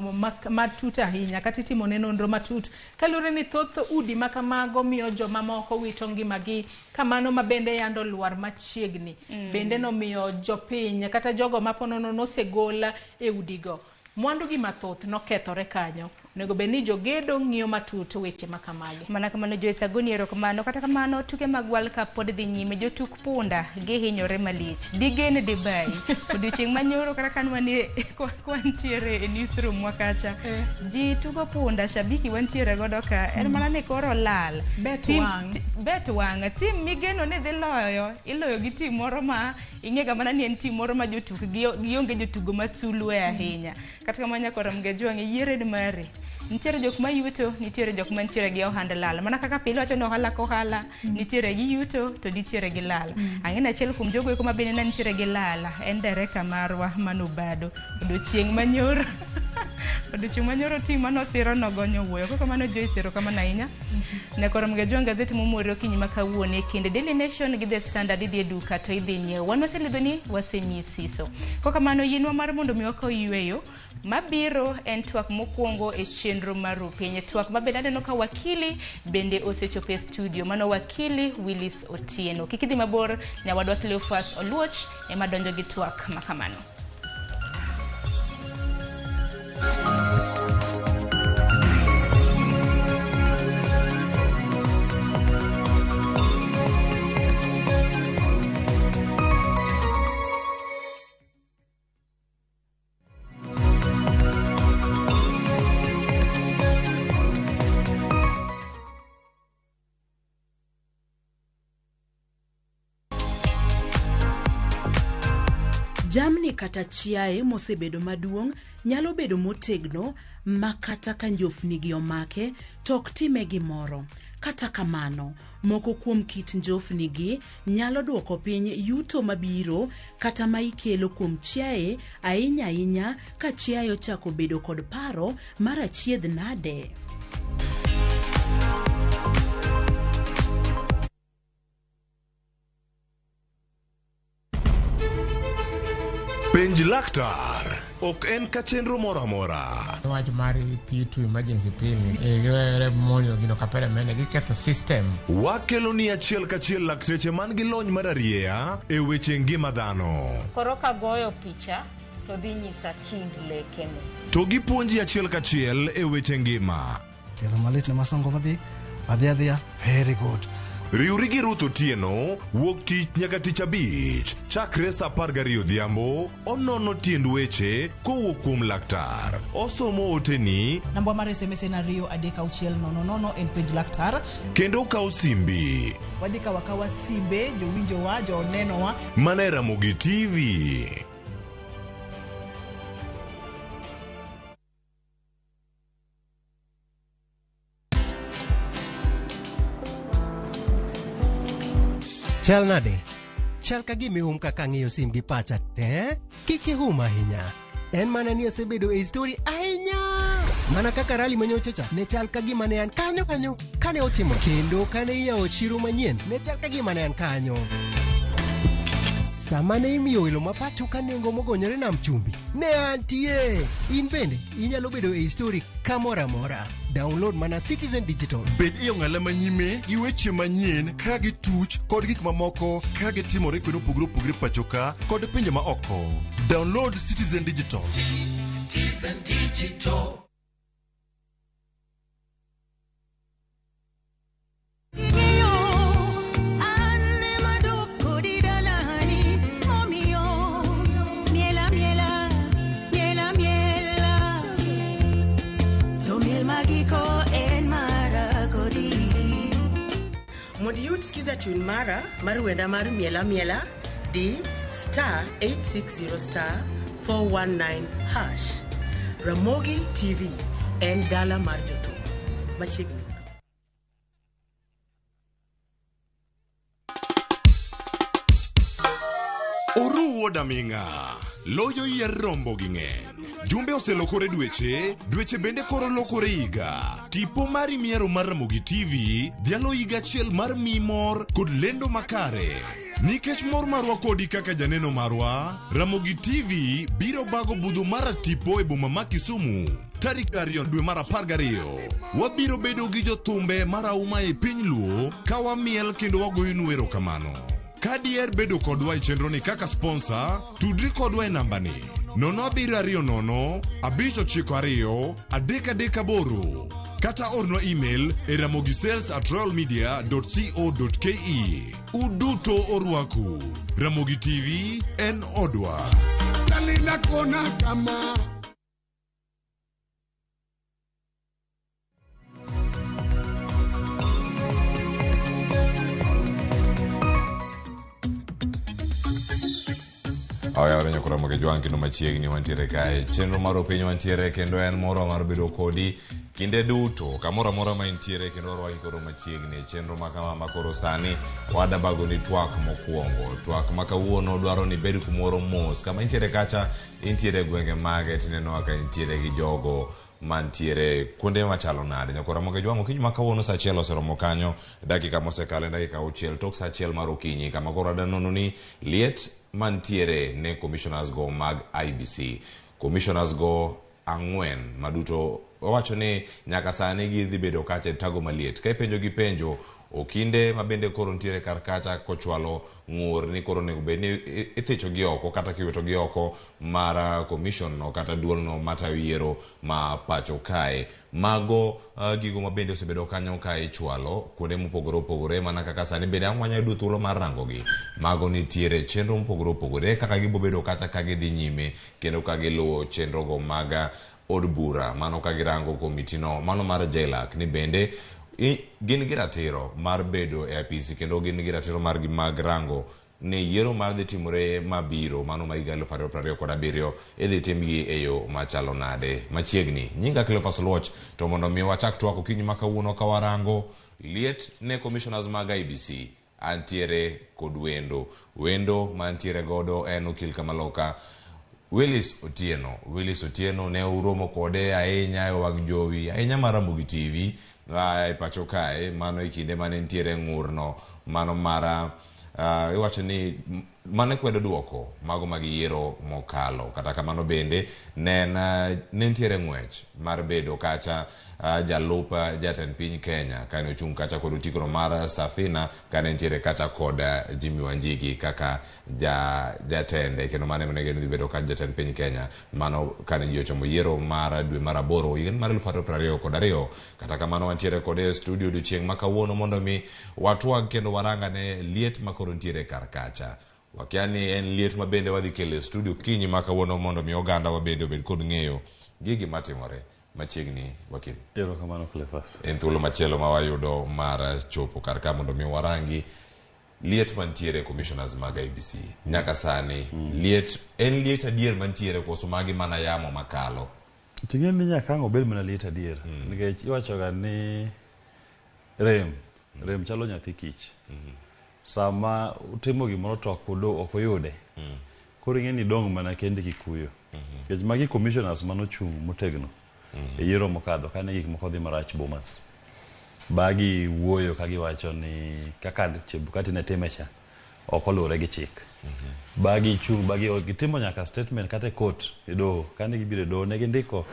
Speaker 2: matut ahinya kata itimo ne nonro matut kalure ni thoth udi makamago miyo joma moko wito ngimagi kamano mabende yando luar machiegni bende nomiyo jopiny kata jogo maponono nosegola e udigo mwandu gi mathoth nokethore kanyo. Nego beni jogedo ng'iyo matut weche makamage.
Speaker 1: Mana kamano Joyce Agoni erokamano kata kamano tuke mag World Cup pod dhi nyime jotuk punda gihinyore malich. Digen Dubai. Odiochieng' manyoro kata kan wanie kwantiere e newsroom wakacha. Ji tugo punda shabiki wantiere godo ka en mana ne koro lal. Bet wang. Tim migeno ne dhi loyo. Iloyo gi tim moro ma ing'ega mana ni en tim moro ma jotuk gionge jotugo masulwe ahinya. Kata kamano nyakoro mgejwang' yiere ni mari. Nitiere jok ma yuto, nitiere jok ma nitiere gi ohand lal. Mana kaka pile wacho no ohala kohala, nitiere gi yuto to nitiere gi lal. Ang'ena achiel kuom jogo eko ma bende na nitiere gi lal en director marwa Manu Bado. Odiochieng' manyoro. Odiochieng' manyoro tim manosiro nogonyo wuoyo. Koko mano Joyce erokamano ahinya. Ne koro mgejwang' gazeti momore okinyi ma kawuono e kinde Daily Nation gi The Standard idhi e duka to idhi nyiewo. Wan waselidho ni wasemi siso. Koko mano yienwa mar mondo mi wakaw yweyo mabiro en twak mokwongo e chenro mar piny. Twak mabende aneno ka wakili bende osechopo e studio mano wakili Willis Otieno. Kik idhi mabor nyawadwa Cleophas Oluoch ema donjo gi twak makamano.
Speaker 3: Jamni kata chiaye mosebedo maduong' nyalo bedo motegno makata ka njofnigi omake tok time gimoro. Kata kamano, moko kuom kit njofnigi nyalo duoko piny yuto mabiro kata ma ikelo kuom chiaye ahinya ka chiaye ochako bedo kod paro mar achiedh nade.
Speaker 4: Penj laktar ok en ka chenro moro amora.
Speaker 5: Wach mar P2 emergency pin e monyo gino kapere mene giketho system.
Speaker 4: Wakelo ni achiel kachiel lakteche man gi lony mar arieya e weche ngima dhano.
Speaker 6: Koro ka goyo picha to dhi nyisa kind lekene.
Speaker 4: To gipuonji achiel kachiel e weche ngima.
Speaker 7: Kelo malit ne masongo adhiya, very good.
Speaker 4: Riuri gi Ruth Otieno, wuok tich nyaka tich abich, chakre sa 12 odhiambo, onono tiend weche kowuok kuom laktar. Osomo oteni.
Speaker 8: Namba mar SMS en 23600 en penj laktar.
Speaker 4: Kendo kawo simbi.
Speaker 8: Wadhi kawa simbe, jowinjowa, jonenowa.
Speaker 4: Mana e Ramogi TV.
Speaker 9: Chal nade? Chal ka gimi kaka ng'iyo sim gi pacha te? Kiki ahinya. En mana ni asebedo e story ahinya. Mana kaka rally manyochacha ne chal ka gima ne an kanyo kane otimo. Kendo kane iyawo chiro manyien ne chal ka gima ne an kanyo. Sama ne imiyo welo mapacho ka nengo mogonyore nam chumbi ne antie. In bende inyalo bedo e story kamora mora. Download mana Citizen Digital.
Speaker 10: Bed iyo ng'ala manyime gi weche manyien ka gi tuch kod gik mamoko ka gi timore kweno pogre pacho ka kod pinje ma oko. Download Citizen Digital. Citizen Digital.
Speaker 11: Mondi yud skiza tune mara wenda mar miela di *860 *419 #. Ramogi TV en dala mar jothum. Machiegni.
Speaker 4: Oruwo daminga. Loyo yier rombo gi ng'eny. Jumbe oselokore dweche bende koro lokore higa. Tipo mari miero mar Ramogi TV dhialo higa achiel mar mimor kod lendo makare. Nikech mor marwa kodi kaka janeno marwa, Ramogi TV biro bago budho mara tipo e boma ma Kisumu. Tarik 2 dwe mar 12. Wabiro bedo gi jothumbe marauma e piny Luo ka wamiel kendo wagoyonu erokamano. Kadier bedo kodwa e chenro ni kaka sponsor, tudri kodwa e namba ni 0720 592 338 kata ornwa email e ramogisales@royalmedia.co.ke. Uduto orwaku. Ramogi TV en odwa.
Speaker 12: Dalina kona kama
Speaker 13: Aya orenyo kura moge jwangi no machiegni wantiere kae. Chenro maro piny wantiere kendo en moro mar bedo kodi kinde duto. Kamora mora ma intiere kendo rwaki koro machiegni. Chenro makama makoro sani wada bago ni twak mokuongo. Twak makawuono dwaro ni bedo kumoro mos. Kama intiere kacha intiere gwenge mage tineno aka intiere gi jogo mantiere kuonde machalo nade. Nyakora moge jwango kinyi makawuono sa achiel oseromo kanyo. Dakika mosekale dakika 6 tok sa achiel mar okinyi. Kama koro adanono ni liet mantiere ne commissioners go mag IBC. Commissioners go 4 maduto wacho ni nyaka sani gidhi bedo kacha tago maliet. Ka ipenjo gi penjo okinde mabende koro ntiere karkacha kochwalo ng'ur ni koro nego bed ni ithicho gi oko kata kiweto gi oko mara commission no kata duol no matayo yiero ma pacho kae. Mago gigo mabende osebedo kanyo kae ichwalo kuonde mopogore opogore mana kaka sani bende ang'wanya yudo thuolo mar rango gi. Mago nitiere chenro mopogore opogore kaka gibobedo kacha ka gidhi nyime kendo ka giluwo chenro go maga od bura mano ka girango komiti no mano mar JLAC ni bende gin gi ratiro mar bedo e apisi kendo gin gi ratiro mar gi mag rango ne yiero mar dhi timore mabiro mano ma higa 2027 idhi timgi e yo machalo nade. Machiegni nyinga Cleophas Luoch, to mondo mi wachak twak okinyi ma kawuono ka warango liet ne commissioners mag IBC antiere kod wendo mantiere godo en okil Kamaloka Willis Otieno ne uromo kode ahinya e wang' jowi ahinya mar Ramogi TV e pacho kae, mano e kinde mane ntiere ng'urno mano mara iwacho ni mane kwedo duoko mago mag yiero mokalo. Kata kamano bende ne ntiere ng'wech mar bedo kacha jalup jatend piny Kenya kane ochung' kacha kod otikoro mar Safina kane ntiere kacha kod Jimmy Wanjigi kaka jatende, kendo mane mnege dhi bedo ka jatend piny Kenya mano kane ji ochomo yiero mar dwe mar 8 higa mar 2022. Kata kamano wantiere kod e studio odiochieng' ma kawuono mondo mi watwag kendo waranga ne liet makoro ntiere kar kacha. Wakiani en liet ma bende wadhi kele studio kinyi ma kawuono mondo mi oganda wabende obed kod ng'eyo gigi matimore machiegni. Wakil
Speaker 14: erokamano Cleophas,
Speaker 13: en thuolo machielo ma wayudo mar chopo kar ka mondo mi warangi liet mantiere commissioners mag IBC nyaka sani. Liet en liet adier mantiere koso magi mana yamo makalo?
Speaker 14: ting'en ni nyaka ang' obed mana liet adier nikech iwachoga ni rem chalo nyathi kich. Sama utimo gimoro to ok oyude koro ing'e ni dong' mana kendi kikuyo nikech magi commissioners manochung' motegno e yiero mokadho kane gik moko dhi marach Bomas. Bagi wuoyo ka giwacho ni kaka Chebukati ne time cha ok oluwore gi chik. Bagi chung' gitimo nyaka statement kata e court e doho. Kane gibiro e doho ne gindiko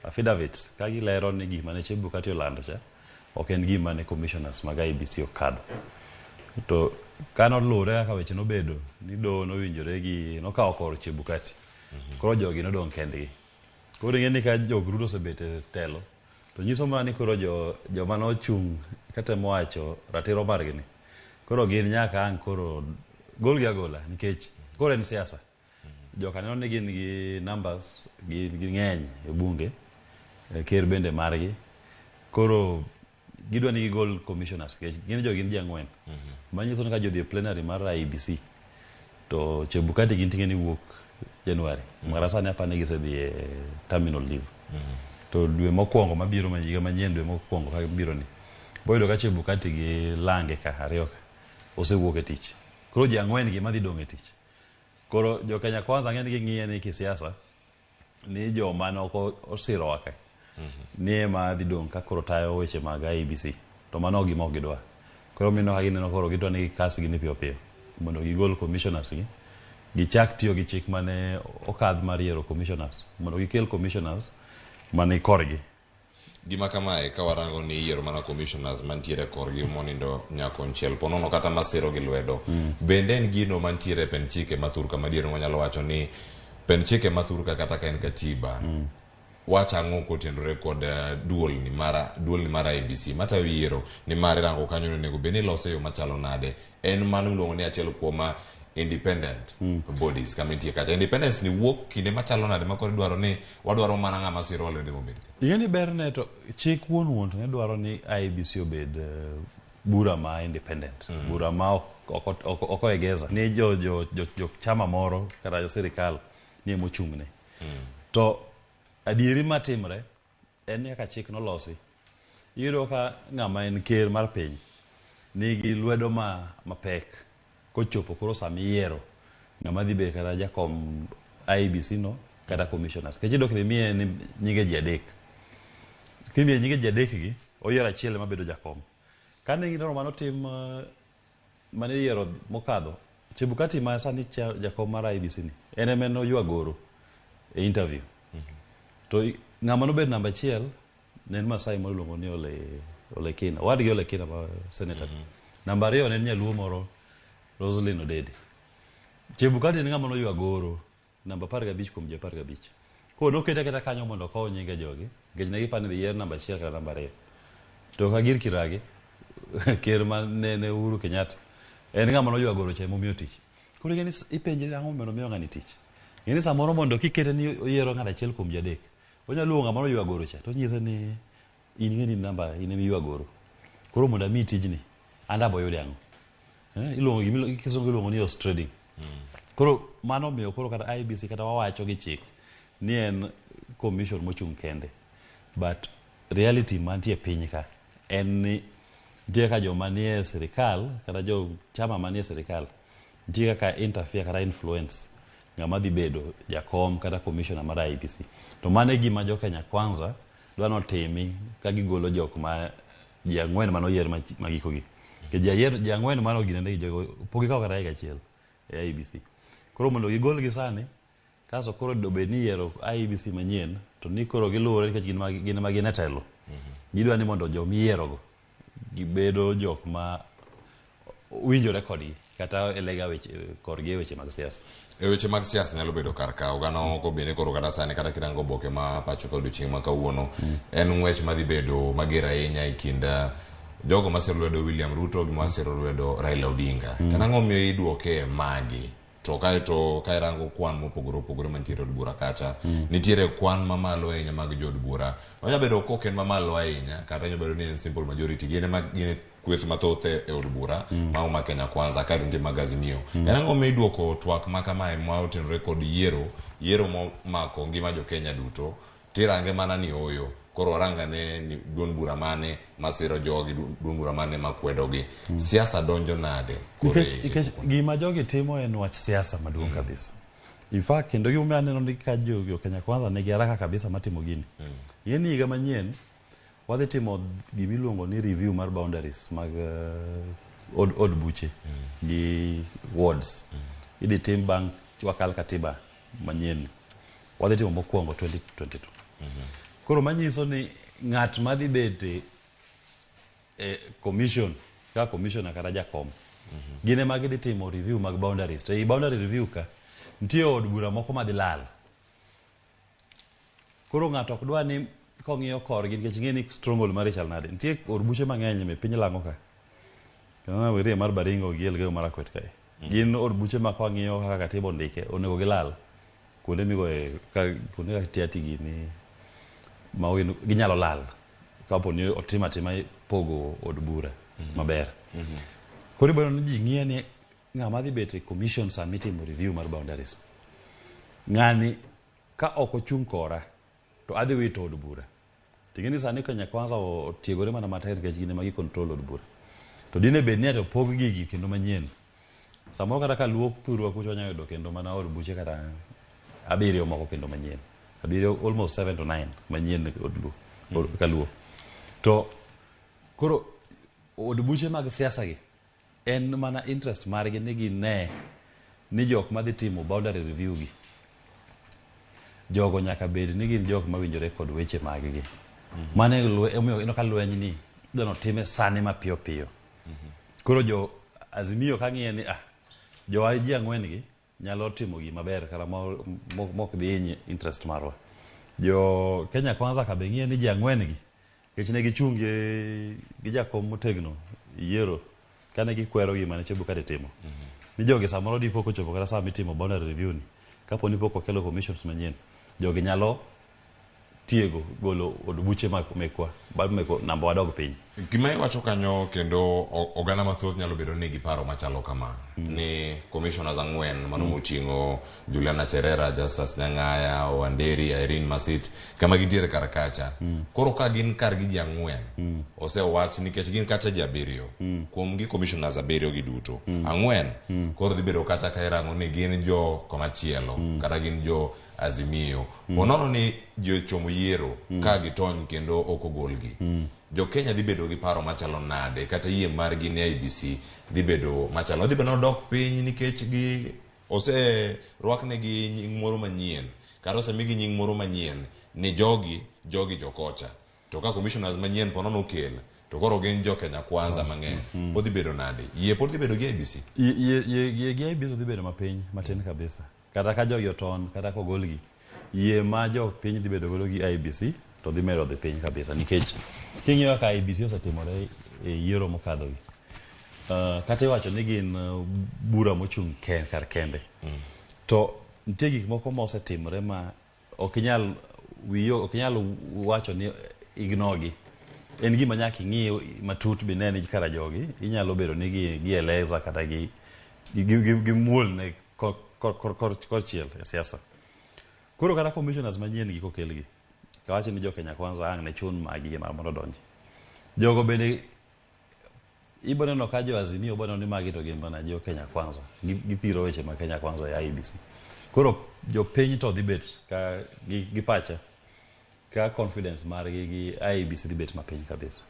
Speaker 14: affidavits ka gilero ni gik mane Chebukati olando cha ok en gima ne commissioners mag IBC okadho. To kane oluwore kaka weche nobedo ni doho nowinjore gi nokawo kor Chebukati, koro jogi nodong' kendgi. Koro ing'e ni ka jogrudo osebet e telo to nyiso mana ni koro joma nochung' katemo wacho ratiro margi ni koro gin nyaka ang' koro golgi agola nikech koro en siasa. Joka neno ni gin gi numbers gi ng'eny e bunge, ker bende margi, koro gidwa ni gigol commissioners nikech gin gin ji ang'wen. Manyiso ni ka jodhi e plenary mar IBC to Chebukati gin ting'e ni wuok Januari mara sani apani gisedhi e terminal leave. To dwe mokwongo mabiro higa manyien, dwe mokwongo ka biro ni boyudo ka Chebukati gi Lange ka ariyo ka osewuok e tich. Koro ji ang'wen gi madhi dong' e tich. Koro jo Kenya Kwanza ng'en gi ng'iye ni kisiasa ni joma noko osiro waka ni ema dhi dong' ka koro tayo weche mag IBC, to mano gima ok gidwa. Koro mino ka gineno koro gidwa ni kasgi ni piyo piyo mondo gigol commissioners gi gichak tiyo gi chik mane okadh mar yiero commissioners mondo gikel commissioners mane korgi.
Speaker 13: Gima kamae ka warango ni yiero mana commissioners mantiere korgi monindo nyakonchiel ponono kata masiro gi lwedo. Bende en gino mantiere pen chike mathurka madier wanyalo wacho ni pen chike mathurka kata ka en katiba wacha ang'o kotendore kod duol ni mara IBC matayo yiero ni mare rango kanyo nego bende lose yo machalo nade. En mano miluongo ni achiel kuoma independent bodies kama nitie kacha. Independence ni wuok kinde machalo nade makoro dwaro ni wadwaro mana ng'ama siro walende mobed.
Speaker 14: Ing'eni ber ne to chik wuon to ne dwaro ni IBC obed bura ma independent, bura ma ok oegeza ni jo chama moro kata jo sirikal ni mochung'ne. To adieri matimre en ni kaka chik nolosi iyudo ka ng'ama en ker mar piny nigi lwedo mapek kochopo koro sami yiero ng'ama dhi bedo kata jakom IBC no kata commissioners. Kech idok dhi miye ni nyige ji adek. Kimiye nyige ji adek gi oyiero achiel ma bedo jakom. Kane gino manotim mane yiero mokadho Chebukati ma sani jakom mar IBC ni en ema noywa goro e interview. To ng'ama nobed namba achiel ne en Masai moluongo ni Ole Kina, wadgi Ole Kina ma senator. Namba 2 ne en nyaluo moro Roslyn Odede. Chebukati ni ng'ama noywa goro namba 15 kuom 15. Koro nokete kata kanyo mondo kow nyinge jogi nikech ne gipani dhi yier namba 1 kata namba 2. To ka gir kiragi ker ma ne Uhuru Kenyatta en ng'ama noywa goro cha momiyo tich. Koro ng'eni ipenje ang'o mondo miyo ng'ani tich. Ng'eni samoro mondo kikete ni oyiero ng'at achiel kuom 3 onyalo ng'ama noywa goro cha to nyise ni in ng'eni namba in emi ywa goro. Koro mondo mi tijni anda boyude ang'o. iluongo kisungu iluongo ni horse trading. Koro mano miyo koro kata IBC kata wawacho gi chik ni en commission mochung' kende, but reality mantie piny ka en ni nitie ka joma nie sirikal kata jo chama manie sirikal nitie kaka interfere kata influence ng'ama dhi bedo jakom kata commissioner mar IBC. To mano e gima jo Kenya Kwanza dwa notimi ka gigolo jok ma ji ang'wen manoyier magikogi. Ji ang'wen mano ginende gi jogo pogi kawo kata higa achiel e IBC. Koro mondo gigolgi sani, kaso koro dobed ni yiero IBC manyien, to ni koro giluwore nikech gin ma gin e telo. Gidwa ni mondo jomiyierogo gibedo jok ma winjore kodgi kata elega korgi e weche mag siasa.
Speaker 13: E weche mag siasa nyalo bedo kar ka oganda oko bende koro kata sani kata kirango oboke ma pacho ka odiochieng' ma kawuono en ng'wech madhi bedo mager ahinya e kind jogo masiro lwedo William Ruto gi masiro lwedo Raila Odinga. En ang'o miyo iduoke magi? To ka irango kwan mopogore opogore mantiere od bura kacha, nitiere kwan mamalo ahinya mag jo od bura. Onya bedo kok en mamalo ahinya kata onya bedo ni en simple majority. Gin kweth mathoth e od bura ma Kenya Kwanza ka nitie mag Azimio. En ang'o miyo iduoko twak ma kamae ma otenore kod yiero momako ngima jo Kenya duto, tirange mana ni oyo koro orangane ni duond bura mane masiro jogi, duond bura mane makwedogi. Siasa donjo nade?
Speaker 14: Nikech gima jogi timo en wach siasa maduong' kabisa. In fact, kendo gima aneno ni ka jo Kenya Kwanza nigi haraka kabisa matimo gini. Yeni higa manyien wadhi timo gimiluongo ni review mar boundaries mag od buche gi wards. Idhi tim bang' wakal katiba manyien. Wadhi timo mokwongo 2022. Koro manyiso ni ng'at madhi bete commission ka commissioner kata jakom gine ma gidhi timo review mag boundaries. To i boundary review ka nitie od bura moko madhi lal. Koro ng'ato ok dwa ni kong'iyo korgi nikech ing'e ni stronghold mar chal nade. Nitie od buche mang'eny me piny lang'o ka. Kana werie mar Baringo gi Elgeyo Marakwet kae. Gin od buche ma kwang'iyo kaka katiba ondike onego gilal. Kuonde migoe kuonde ka tiati gini mawin ginyalo lal kapo ni otima pogo od bura maber. Koro bano ni ji ng'iye ni ng'ama dhi bet e commission sa mitimo review mar boundaries. Ng'ani ka ok ochung' kora to adhi wito od bura. Ting'eni sani Kenya Kwanza otiegore mana matek nikech gine magi control od bura. To dine bed ni to pog gigi kendo manyien. Samoro kata ka luo thurwa kucho nya yudo kendo mana od buche kata 7 moko kendo manyien. 7 almost 7 to 9 manyien od luo ka luo. To koro od buche mag siasa gi en mana interest margi ni gine ni jok madhi timo boundary review gi jogo nyaka bed ni gin jok mawinjore kod weche mag gi. Mane ino ka lweny ni dono time sani mapiyo piyo. Koro jo Azimio ka ng'iye ni jo ji ang'wen gi nyalo timo gima ber kata mok dhi hinyo interest marwa. Jo Kenya Kwanza ka be ng'iye ni ji ang'wen gi kech ne gichungi gi jakom motegno yiero kane gikwero gima ne chebu kade timo. Ni jogi samoro di poko chopo kata saa mitimo boundary review ni kapo ni poko kelo commissions manyien jogi nyalo tiego golo od buche mekwa namba wadog piny.
Speaker 13: Gima iwacho kanyo kendo oganda mathoth nyalo bedo ni giparo machalo kama ni commissioners ang'wen mano moting'o Juliana Cherera, Justus Nyang'aya, Wanderi, Irene Masit kama gintiere kar kacha. Koro ka gin kar gi ji ang'wen osewach nikech gin kacha ji 7 kuom gi commissioners 7 gi duto ang'wen koro dhi bedo kacha ka irango ni gin jo komachielo kata gin jo Azimio. Ponono ni jochomo yiero ka gitony kendo ok ogolgi. Jo Kenya dhi bedo gi paro machalo nade kata yie margi ne IBC dhi bedo machalo. Dhi bedo dok piny nikech gi rwakne gi nying moro manyien kata osemigi nying moro manyien ni jogi jokocha. To ka commissioners manyien ponono okel to koro gin jo Kenya Kwanza mang'eny. Pod dhi bedo nade? Yie pod dhi bedo gi IBC?
Speaker 14: Yie gi IBC dhi bedo mapiny matin kabisa. Kata ka jogi oton kata kogolgi yie ma jo piny dhi bedo godo gi IBC to dhi medo dhi piny kabisa nikech king'iyo ka IBC osetimore e yiero mokadho gi kata iwacho ni gin bura mochung' kar kende to nitie gik moko mosetimore ma ok inyal wacho ni ignogi en gima nyaka ing'i matut bi neni kara jogi inyalo bedo ni gieleza kata gimuol ne kor chiel e siasa. Koro kata commissioners manyien gi kokelgi kawacho ni jo Kenya Kwanza ang' ne chun magi mar mondo donji. Jogo bende iboneno ka jo Azimio boneno ni magi to gin mana jo Kenya Kwanza gipiro weche ma Kenya Kwanza ya IEBC. Koro jo piny to dhi bet ka gi pacha ka confidence margi gi IEBC dhi bet mapiny kabisa.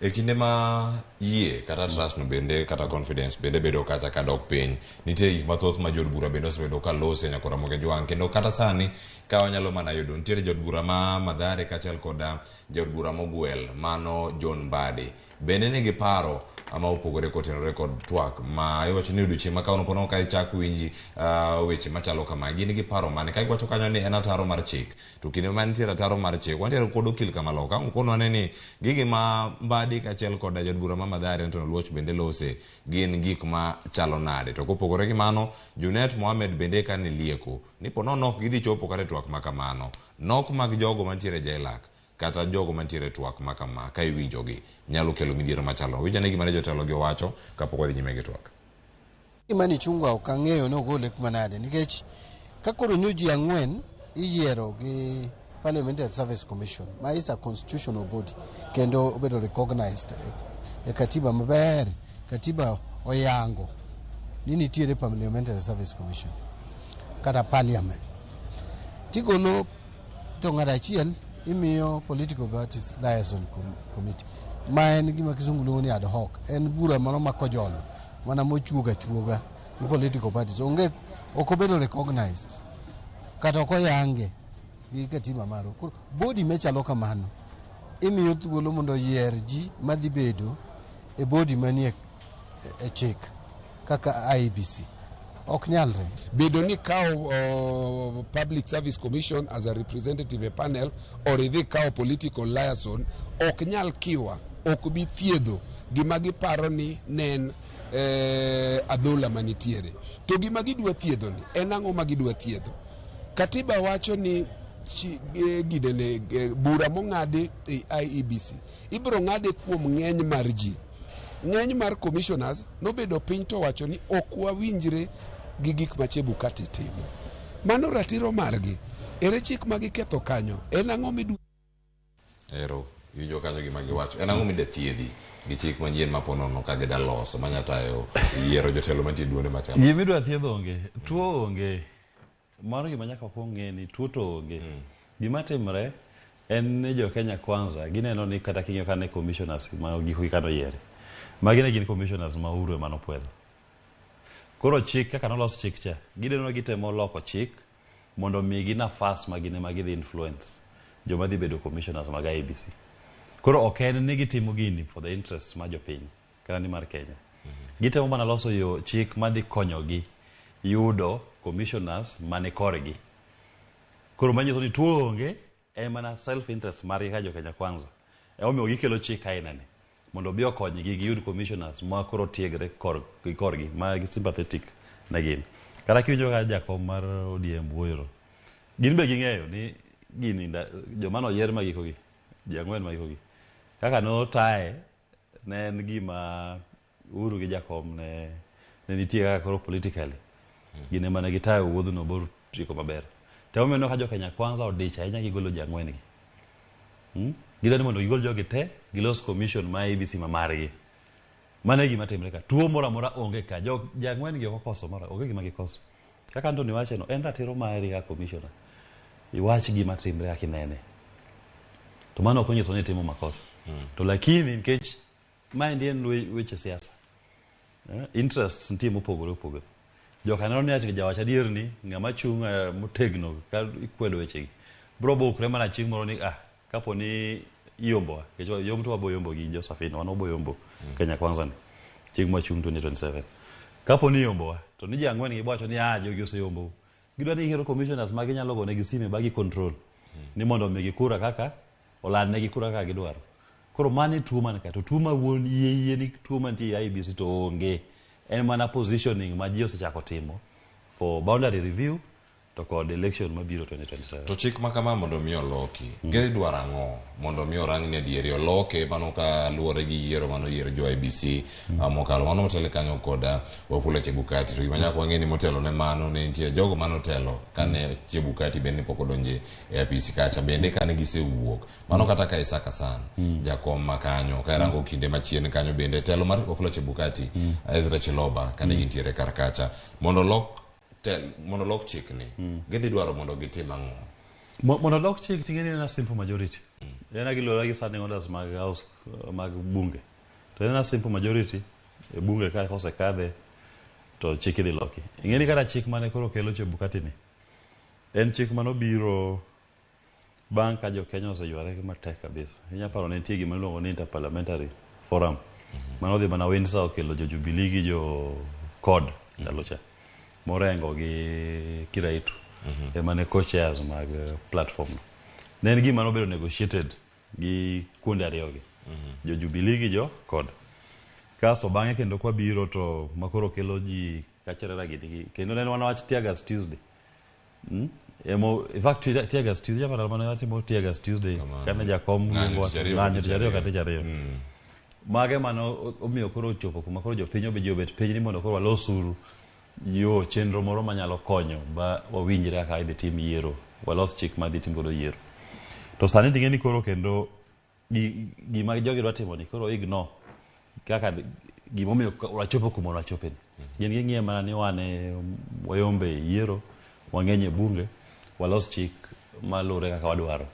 Speaker 13: E kinde ma yie kata trust no bende kata confidence bende bedo kacha kadok piny, nitie gik mathoth ma jod bura bende osebedo ka lose nyaka Ramogi Jwang', kendo kata sani ka wanyalo mana yudo nitiere jod bura ma Mathare kaachiel koda jod bura mogwel mano John Mbadi bende nigi paro ama opogore kotenore kod twak ma iwacho ni odiochieng' ma kawuono pono ka ichak winji weche machalo kama, gin gi paro mane ka iwacho kanyo ni en ataro mar chik, to kinde ma nitiere ataro mar chik wantiere kod okil Kamaloka kono ane ni gigi ma Mbadi kaachiel koda jod bura ma Mathare Anton Oluoch bende lose gin gik ma chalo nade. To kopogore gi mano, Junet Mohamed bende ka ni lieko ni pono nok gidhi chopo kare twak ma kamano, nok mag jogo mantiere jailak kata jogo mantiere twak ma kama ka iwinjogi nyalo kelo midhiero machalo. Winjo ne gima ne jotelo gi wacho kapok wadhi nyime gi twak.
Speaker 15: Imani chungwa ok ang'eyo no gole kuma nade nikech ka koro nyuji 4 iyiero gi Parliamentary Service Commission ma is a constitutional body kendo obedo recognized e katiba maber, katiba oyango ni nitiere Parliamentary Service Commission kata parliament. Tigolo to ng'at achiel imiyo Political Parties Liaison Committee ma en gima kisungu luongo ni ad hoc, en bura mano ma kojolo mana mochuoga i political parties onge ok obedo recognized kata ok oyange gi katiba maro. Body mechalo kamano imiyo thuolo mondo yier ji madhi bedo e body manie e chik kaka IEBC. Ok nyalre
Speaker 12: bedo ni kao Public Service Commission as a representative a panel or idhi kao political liaison ok nyal kiwa, ok bi thiedho gima giparo ni nen adhola manitiere. To gima gidwa thiedho ni en ang'o ma gidwa thiedho? Katiba wacho ni gidene bura mong'adi e IEBC ibiro ng'ade kuom ng'eny mar ji. Ng'eny mar commissioners nobedo piny to wacho ni ok wawinjre gi gik ma Chebukati timo. Mano ratiro margi. Ere chik ma giketho kanyo? En ang'o midu
Speaker 13: Ero winjo kanyo gima giwacho. En ang'o mide thiedhi gi chik manyien ma ponono ka gida loso manyatayo yiero jotelo mantie duonde machalo.
Speaker 14: Gima idwa thiedho onge, tuo onge. Mano gima nyaka kwong'e ni tuo to onge. Gima timre en ni jo Kenya Kwanza gineno ni kata king'yo kane commissioners ma giko kano yiere. Magine gin commissioners ma uru ema nopwedho. Koro chik kaka nolos chik cha, gideno gitemo loko chik mondo migi nafas magine magidhi influence joma dhi bedo commissioners mag IEBC. Koro ok en ni gitimo gini for the interests ma jopiny kata ni mar Kenya. Gitemo mana loso yo chik madhi konyogi yudo commissioners mane korgi. Koro manyiso ni tuo onge en mana self interest margi ka jo Kenya Kwanza. Omiyo gikelo chik ainani mondo bi okonygi giyud commissioners ma koro tiegre korgi ma sympathetic na gin. Kata kiwinjo ka jakom mar ODM wuoyoro, gin be ging'eyo ni gini joma noyier ma gikogi, ji 4 ma gikogi, kaka notaye ne en gima Uhuru gi jakom ne nitie kaka koro politically gine mana gitayo wuodhno bor tieko maber. Te omiyo ka jo Kenya Kwanza odich ahinya gigolo ji 4 gi. Gidani mondo gigol jogi te gilos commission ma IEBC ma margi. Mano e gima timre ka. Tuo moro amora onge ka. Jo 4 gi ok okoso mara, onge gima gikoso. Kaka Anthony wacho no, en ratiro mari ka commissioner. Iwach gima timre kaka inene. To mano ok onyiso ni timo makosa. To lakini nikech ma en weche siasa. Interests nitie mopogore opogore. Joka neno ni ati jawacha adier ni ng'ama chung' motegno ka ikwedo wechegi. Bro bokre mana chieng' moro ni kapo ni yombo kecho yom to aboyombo gi Josephine wan oboyombo Kenya Kwanza ni chieng' machung' 2027. Kapo ni yombo to ni ji 4 gi bocho ni jogi oseyombo. Gidwa ni hero commissioners ma ginyalo gone gi sime ba gi control ni mondo migi kura kaka oland ne gi kura kaka gidwaro. Koro mani tuo man ka to tuo ma wuon yie ni tuo mantie IEBC to onge. En mana positioning ma ji osechako timo for boundary review to kod election mabiro 2027.
Speaker 13: To chik ma kama mondo mi oloki, geri dwaro ang'o mondo mi orang ne dieri oloke mano ka luore gi yiero mano yiero jo IBC mokalo mano motelo kanyo koda Wafula Chebukati. To gimanya kwa ngeni motelo ne mano ne nitie jogo mano telo kane Chebukati bende pok odonje e IBC kacha bende kane gisewuok. Mano kata ka Isaka San jakom makanyo ka rango kinde machien kanyo bende telo mar Wafula Chebukati Ezra Chiloba kane gintiere kar kacha mondo lok chik ni gidhi dwaro mondo gitim ang'o
Speaker 14: mondo lok chik tingeni na simple majority ena gilora gi standing orders mag house mag bunge to ena simple majority e bunge ka kose kadhe to chik idhi loki ingeni kata chik mane koro kelo Chebukati ni en chik mano biro bang' ka jo Kenya oseyware matek kabisa inya paro ne nitie gima iluongo ni interparliamentary forum mano dhi mana Windsor okelo jo Jubilee gi jo CORD ndalo cha Morengo gi Kiraitu emane co-chairs mag platform ne en gima nobedo negotiated gi kuonde ariyogi jo Jubilee gi jo CORD kasto bang'e kendo kwa biro to makoro kelo ji kachirera gini kendo ne wach Teargas Tuesday in fact Teargas Tuesday japana mane watimo Teargas Tuesday kane jakom ng'anyo jariyo kata jariyo mage mano omiyo koro chopo kuma koro jopiny obet piny ni mondo koro walos uru yo chenro moro manyalo konyo ba wawinjre kaka idhi tim yiero walos chik madhi tim godo yiero to sani ting'eni koro kendo gima jogi dwa timo ni koro ignore kaka gimomiyo wachopo kuma wachopeni gin ging'iye mana ni wane wayombe yiero wang'eny e bunge walos chik malure kaka wadwaro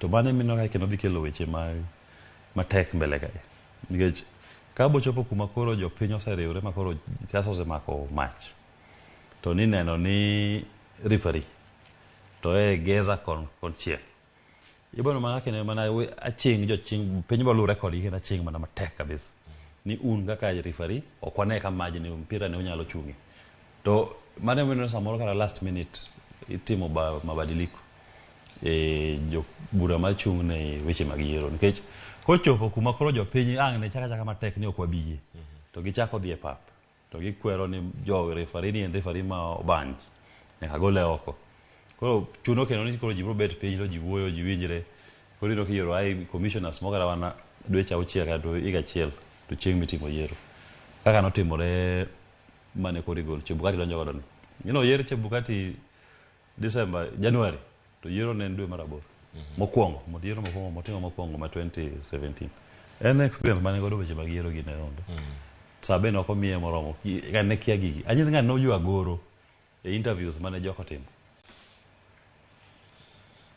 Speaker 14: to mano mino ka kendo dhi kelo weche matek mbele kae nikech ka bochopo kuma koro jopiny oseriwre ma koro siasa osemako mach to ni neno ni referee to geza konchiel ibono mana kene mana aching joching piny bolure kodgi kendo aching mana matek kabisa ni un kaka referee ok wane ka maj ni mpira ne unyalo chungi to mane meno samoro kara last minute itimo mabadiliko jo bura machung ne weche mag yiero nikech kochopo kuma koro jopiny ang' ne chaka matek ni ok wabiye to gichako dhi e pap to gikwero ni jo referee ni en referee ma obanj nyaka gole oko koro chuno kendo ni koro ji biro bet piny to ji wuoyo ji winjre koro ino kiyiero ai commissioners mogara wana dweche 6 kata higa achiel to chieng' mitimo yiero kaka notimore mane koro igol Chebukati donjo godo ni yier Chebukati January to yiero ne en dwe mar 8 mokwongo yiero motimo mokwongo ma 2017 en experience mane godo weche mag yiero gi ne onge sabe no ko miye moromo ne kia gigi anyisi ng'ani noywa goro e interviews mane joko timo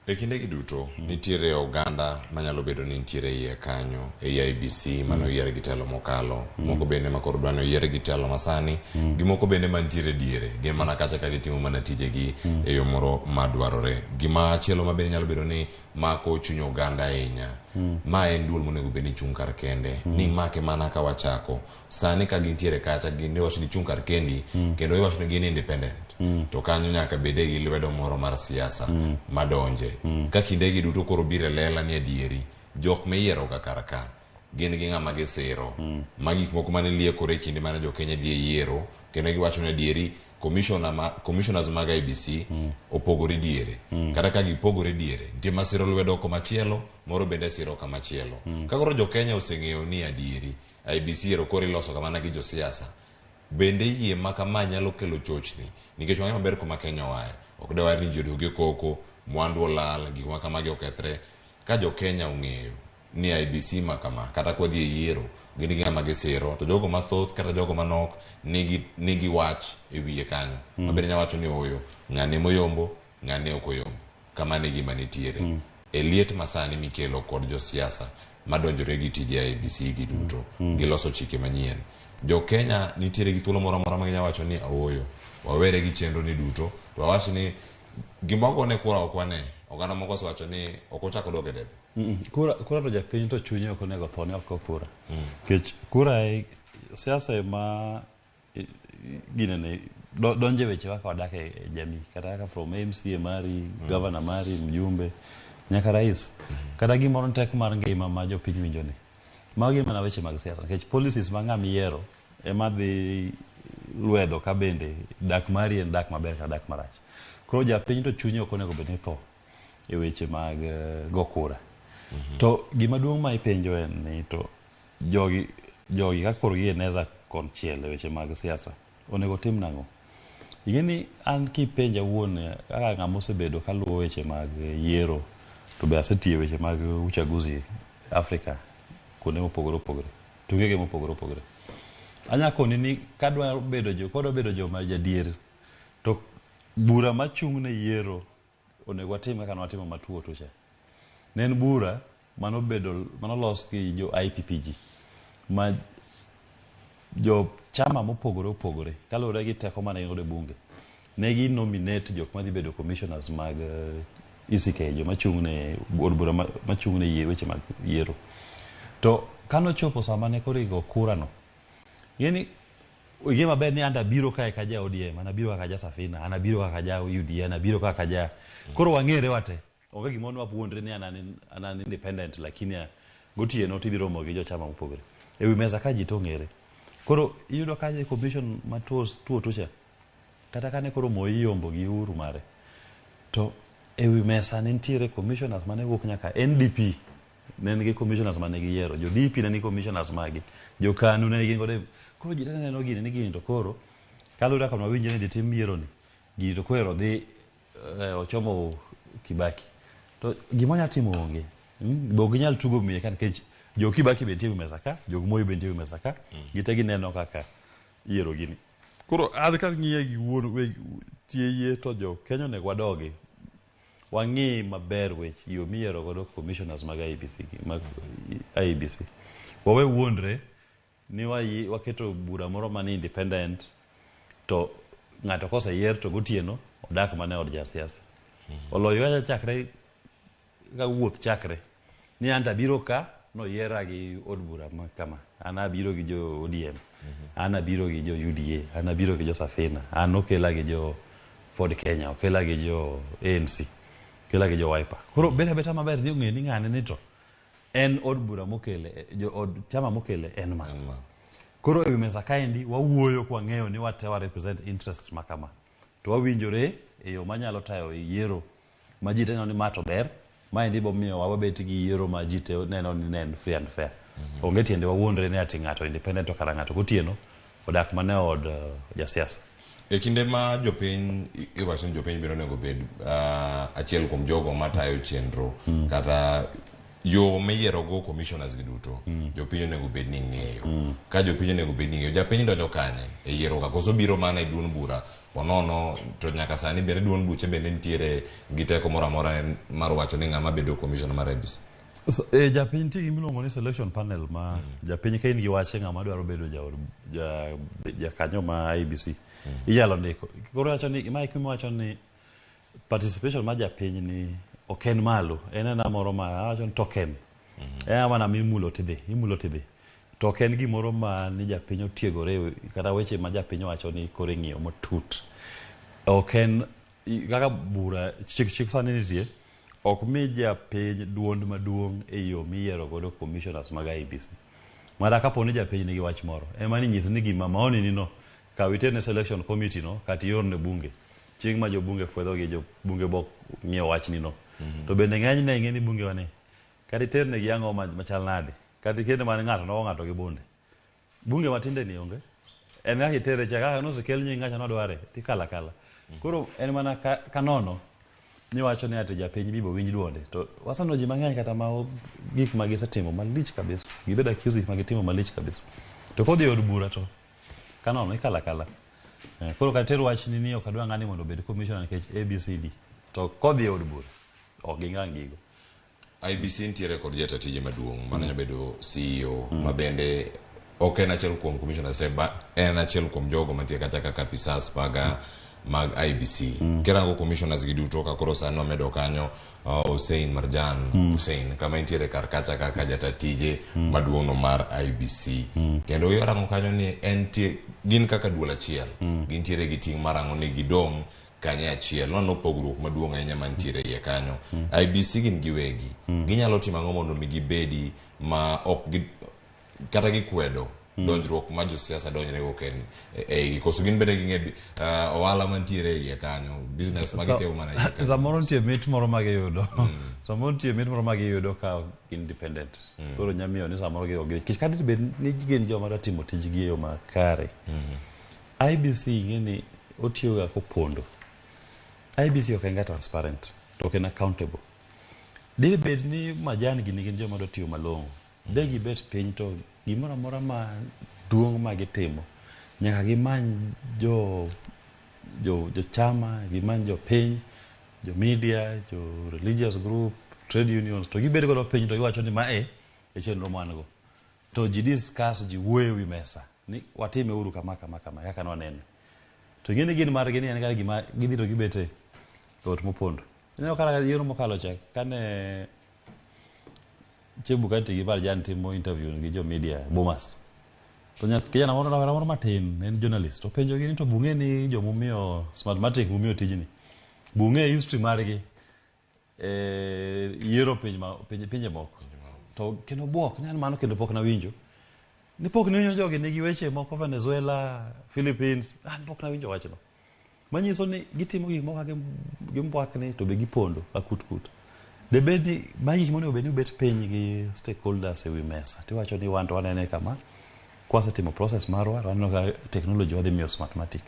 Speaker 13: e kinde gi duto nitiere oganda manyalo bedo ni nitiere iye kanyo e IBC mano yiere gi telo mokalo moko bende makoro dwano yiere gi telo masani gi moko bende mantiere diere gi mana kacha ka gitimo mana tije gi e yo moro madwarore gima chielo mabende nyalo bedo ni mako chuny oganda ahinya ma en duol monego bed ni chung' kar kende ni make mana ka wachako sani ka gintiere kacha ginde wacho ni chung' kar kendi kendo iwacho ni gin independent to kanyo nyaka bede gi lwedo moro mar siasa madonje ka kinde gi duto koro bire lela ni adieri jok me yiero ga kar ka gin gi ng'ama gisiro ma gik moko mane liekore kinde mane jo Kenya die yiero kendo giwacho ni adieri commissioners mag IBC opogore diere kata ka gipogore diere nitie masiro lwedo komachielo moro bende siro kamachielo ka koro jo Kenya oseng'eyo ni adieri IBC ero koro iloso kamana gi jo siasa bende yie makama nyalo kelo chochni nikech wang'e maber kuma Kenya wae ok dewar ni jodoge koko mwandu olal gik makamagi okethre ka jo Kenya ong'eyo ni IBC makama kata kwa dhi yiero gin gi ng'ama gisiro to jogo mathoth kata jogo manok nigi wach e wiye kanyo mabende nya wacho ni oyo ng'ane moyombo ng'ane ok oyombo kama ne gima nitiere e liet masani mikelo kod jo siasa madonjore gi tije IBC gi duto giloso chike manyien jo Kenya nitiere gi thuolo moro ma nya wacho ni oyo wawere gi chenro ni duto to wawacho ni gimoko ne kura okwane oganda moko wacho ni okochako doge debe
Speaker 14: kura to japiny to chunye ok onego thone oko kura kech kura siasa ma ginene donje weche kaka wadak e jamii kata kaka from MCA mari governor mari mjumbe nyaka rais kata gimoro tek mar ngima ma jopiny winjone magi mana weche mag siasa kech policies ma ng'ama yiero ema dhi lwedo ka bende dak mari en dak maber kata dak marach Koro japiny to chunye ok onego bed ni tho e weche mag go kura. To gima duong' ma ipenjo en ni to jogi ka koro gieneza konchiel e weche mag siasa onego tim nang'o? Ing'eni an kipenja wuon kaka ng'ama osebedo kaluwo weche mag yiero to be asetiyo weche mag uchaguzi Afrika kuonde mopogore opogore, tungege mopogore opogore. Anya koni ni kadwa bedo joma jadier to bura machung' ne yiero onego watim kaka nwatimo matuo tucha. Ne en bura manolos gi jo IPPG ma jo chama mopogore opogore kaluwore gi teko mane gin godo e bunge ne gi nominate jok madhi bedo commissioners mag ECK, jo machung' ne od bura machung' ne weche mag yiero. To kanochopo sama ne koro igo kura no, yani gima maber ni anda biro kae ka ja ODM, anabiro kaka ja Safina, anabiro kaka ja UDA, anabiro kaka ja koro wang'ere wate. Onge gimono wapuonjre ni anan independent, lakini gotieno tibiro romo gi jo chama mopogore. Ewi mesa ka ji to ng'ere. Koro iyudo ka commission matuo tucha kata kane koro moi yombo gi uru mare. To ewi mesa ne nitiere commissioners mane wuok nyaka NDP ne nigi commissioners mane giyiero, jo DP ne nigi commissioners magi, jo KANU ne nigi ngode. Koro ji neno gini ni gini to koro kaluwore kama winjo ni ditim yiero ni gini to koro dhi ochomo Kibaki. To gimonya timo onge. Bo ginyal tugo miye kan kech jo Kibaki bentie ewi mesa ka, jo Moi bentie ewi mesa ka, gite gineno kaka yiero gini. Koro ad ka ng'iye gi wuon tie yie to jo Kenya ne wadogi. Wang'i maber wech yo miyiero godo commissioners mag IEBC. Wawe wuondre ni waketo bura moro mani independent to ng'ato koseyier to gotieno odak mane od jasiasa. Oloyo ya chakre ga wuoth chakre ni anta biro ka no yiera gi od bura kama, ana biro gi jo ODM, ana biro gi jo UDA, ana biro gi jo Safina, ana okela gi jo Ford Kenya, okela gi jo ANC, okela gi jo Wiper. Koro beta maber ni ong'e ni ng'ane ni to en od bura mokele, jo od chama mokele en ma. Koro ewi mesa kaendi wawuoyo kwa ng'eyo ni watewa represent interests makama. To wawinjore e yo manyalo tayo yiero ma ji neno ni mato ber, maendi bomiyo wabet gi yiero ma ji neno ni en free and fair. Onge tiende wawuondre ni ati ng'ato independent kata ng'ato gotieno odak mane od jasiasa.
Speaker 13: E kinde ma jopiny iwacho ni jopiny biro nego bed achiel kuom jogo matayo chenro kata yo meyiero go commissioners gi duto, jopiny onego bed ni ng'eyo. Ka jopiny onego bed ni ng'eyo, japiny donjo kanye e yiero ka koso biro mana e duond bura ponono to nyaka sani bende duond buche bende nitiere gi teko moro amora mar wacho ni ng'ama bedo commissioner mar IEBC.
Speaker 14: Japiny nitie gimiluongo ni selection panel ma japiny ka in gi wache ng'ama dwaro bedo jakanyo ma IEBC iyalo ndiko. Koro wacho ni iwacho ni participation ma japiny ni ok en malo, en ena moro ma wacho ni token. En mana mimulo tidhi. To ok en gimoro ma ni japiny otiegore kata weche ma japiny wacho ni koro ing'iyo motut. Ok en kaka bura chik sani nitie, ok mi japiny duond maduong' e yo miyiero godo commissioners mag IEBC. Mara kapo ni japiny nigi wach moro, ema ni nyis ni gima maoni ni no ka witerne selection committee no kati yorne bunge. Chieng' ma jo bunge fwedho gi jo bunge bok ng'iyo wach ni no. To bende ng'eny ne ing'e ni bunge wane kati terne gi ang'o machal nade, kati kende mane ng'ato gi bunde. Bunge matinde ni onge. En kaka itere cha kaka nosekel nying ng'acha nodware tikala. Koro en mana kanono ni wacho ni ati japiny bibo winj duonde. To wasano ji mang'eny kata ma gik ma gisetimo malich kabisa. Gibedo accused gik ma gitimo malich kabisa. To kodhi od bura to kanono ikala. Koro katero wach ni ok adwa ng'ani mondo obed commissioner nikech ABCD. To kodhi od bura ok gingang' gigo.
Speaker 13: IEBC nitiere kod jatatije maduong' mano bedo CEO ma bende ok en achiel kuom commissioners en achiel kuom jogo mantie kata kaka pisas mag IEBC. Kirango commissioners gi duto ka koro sano medo kanyo Hussein Marjan Hussein kama nitiere kar kacha kaka jatatije maduong' no mar IEBC. Kendo yorango kanyo ni gin kaka duol achiel. Gintiere gi ting' marango ni gidong' kanye achiel, no pogruok maduong' ahinya mantiere iye kanyo. IEBC gin giwegi. Ginyalo timo ang'o mondo mi gibedi ma ok kata gikwedo donjruok ma josiasa donjre go ken e koso gin bende ging'e ohala mantiere iye kanyo business magitimo mana iye kanyo.
Speaker 14: Samoro nitie mit moro ma giyudo. Samoro nitie mit moro ma giyudo ka independent. Koro nyamiyo ni samoro giyudo. Kich kadi bed ni gin joma timo tijgi e yo makare. IBC ng'eni otiyo ga kopondo. IBC ok en ga transparent. To ok en accountable. Dil bed ni majan gini gin joma tiyo malong'o. De gibet piny to gimoro amora ma duong' ma gitimo nyaka gimany jo chama, gimany jo piny, jo media, jo religious group, trade unions, to gibed godo piny to giwacho ni mae e chenro mwango. To ji discuss, ji wuoyo wi mesa ni watime uru kama kaka nwanene. To ng'eni gin margi ni en kaka gima gibiro gibete ot mopondo. Ineno kara yiero mokalo cha kane Chebukati gi Barjan timo interview gi jo media Bomas. To kijana moro matin en journalist. To penjo gini to bung'e ni jomomiyo Smartmatic momiyo tijni. Bung'e history margi yiero pinje moko. To kendo buok ni an mano kendo pok na winjo. Ni pok ni winjo jogi nigi weche moko Venezuela, Philippines, an pok na winjo wachno. Manyiso ni gitimo gik moko gimbwakni to be gipondo akut. Debedi magi mondo obed ni bet piny gi stakeholders e wi mesa. Tiwacho ni wan to wanene kama kwasetimo process marwa waneno ka technology wadhi miyo Smartmatic.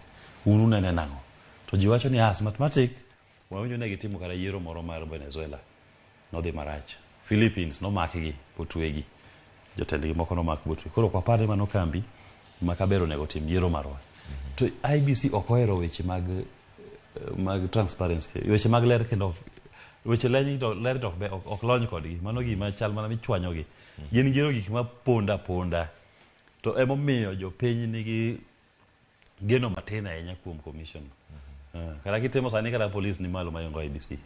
Speaker 14: Unu nene nang'o. To ji wacho ni Smartmatic wawinjo ne gitimo kara yiero moro mar Venezuela. Nodhi marach. Philippines nomakgi potwegi. Jotendgi moko nomak potwe. Koro kwa pare mano kambi makabero nego tim yiero marwa. To IBC ok ohero weche mag transparency. Weche mag ler kendo weche ler to ok lony kodgi. Mano gima chal mana michwanyogi. Gin giro gik ma ponda. To emomiyo jopiny nigi geno matin ahinya kuom commission. Kata kitimo sani kata police ni malo mayongo IBC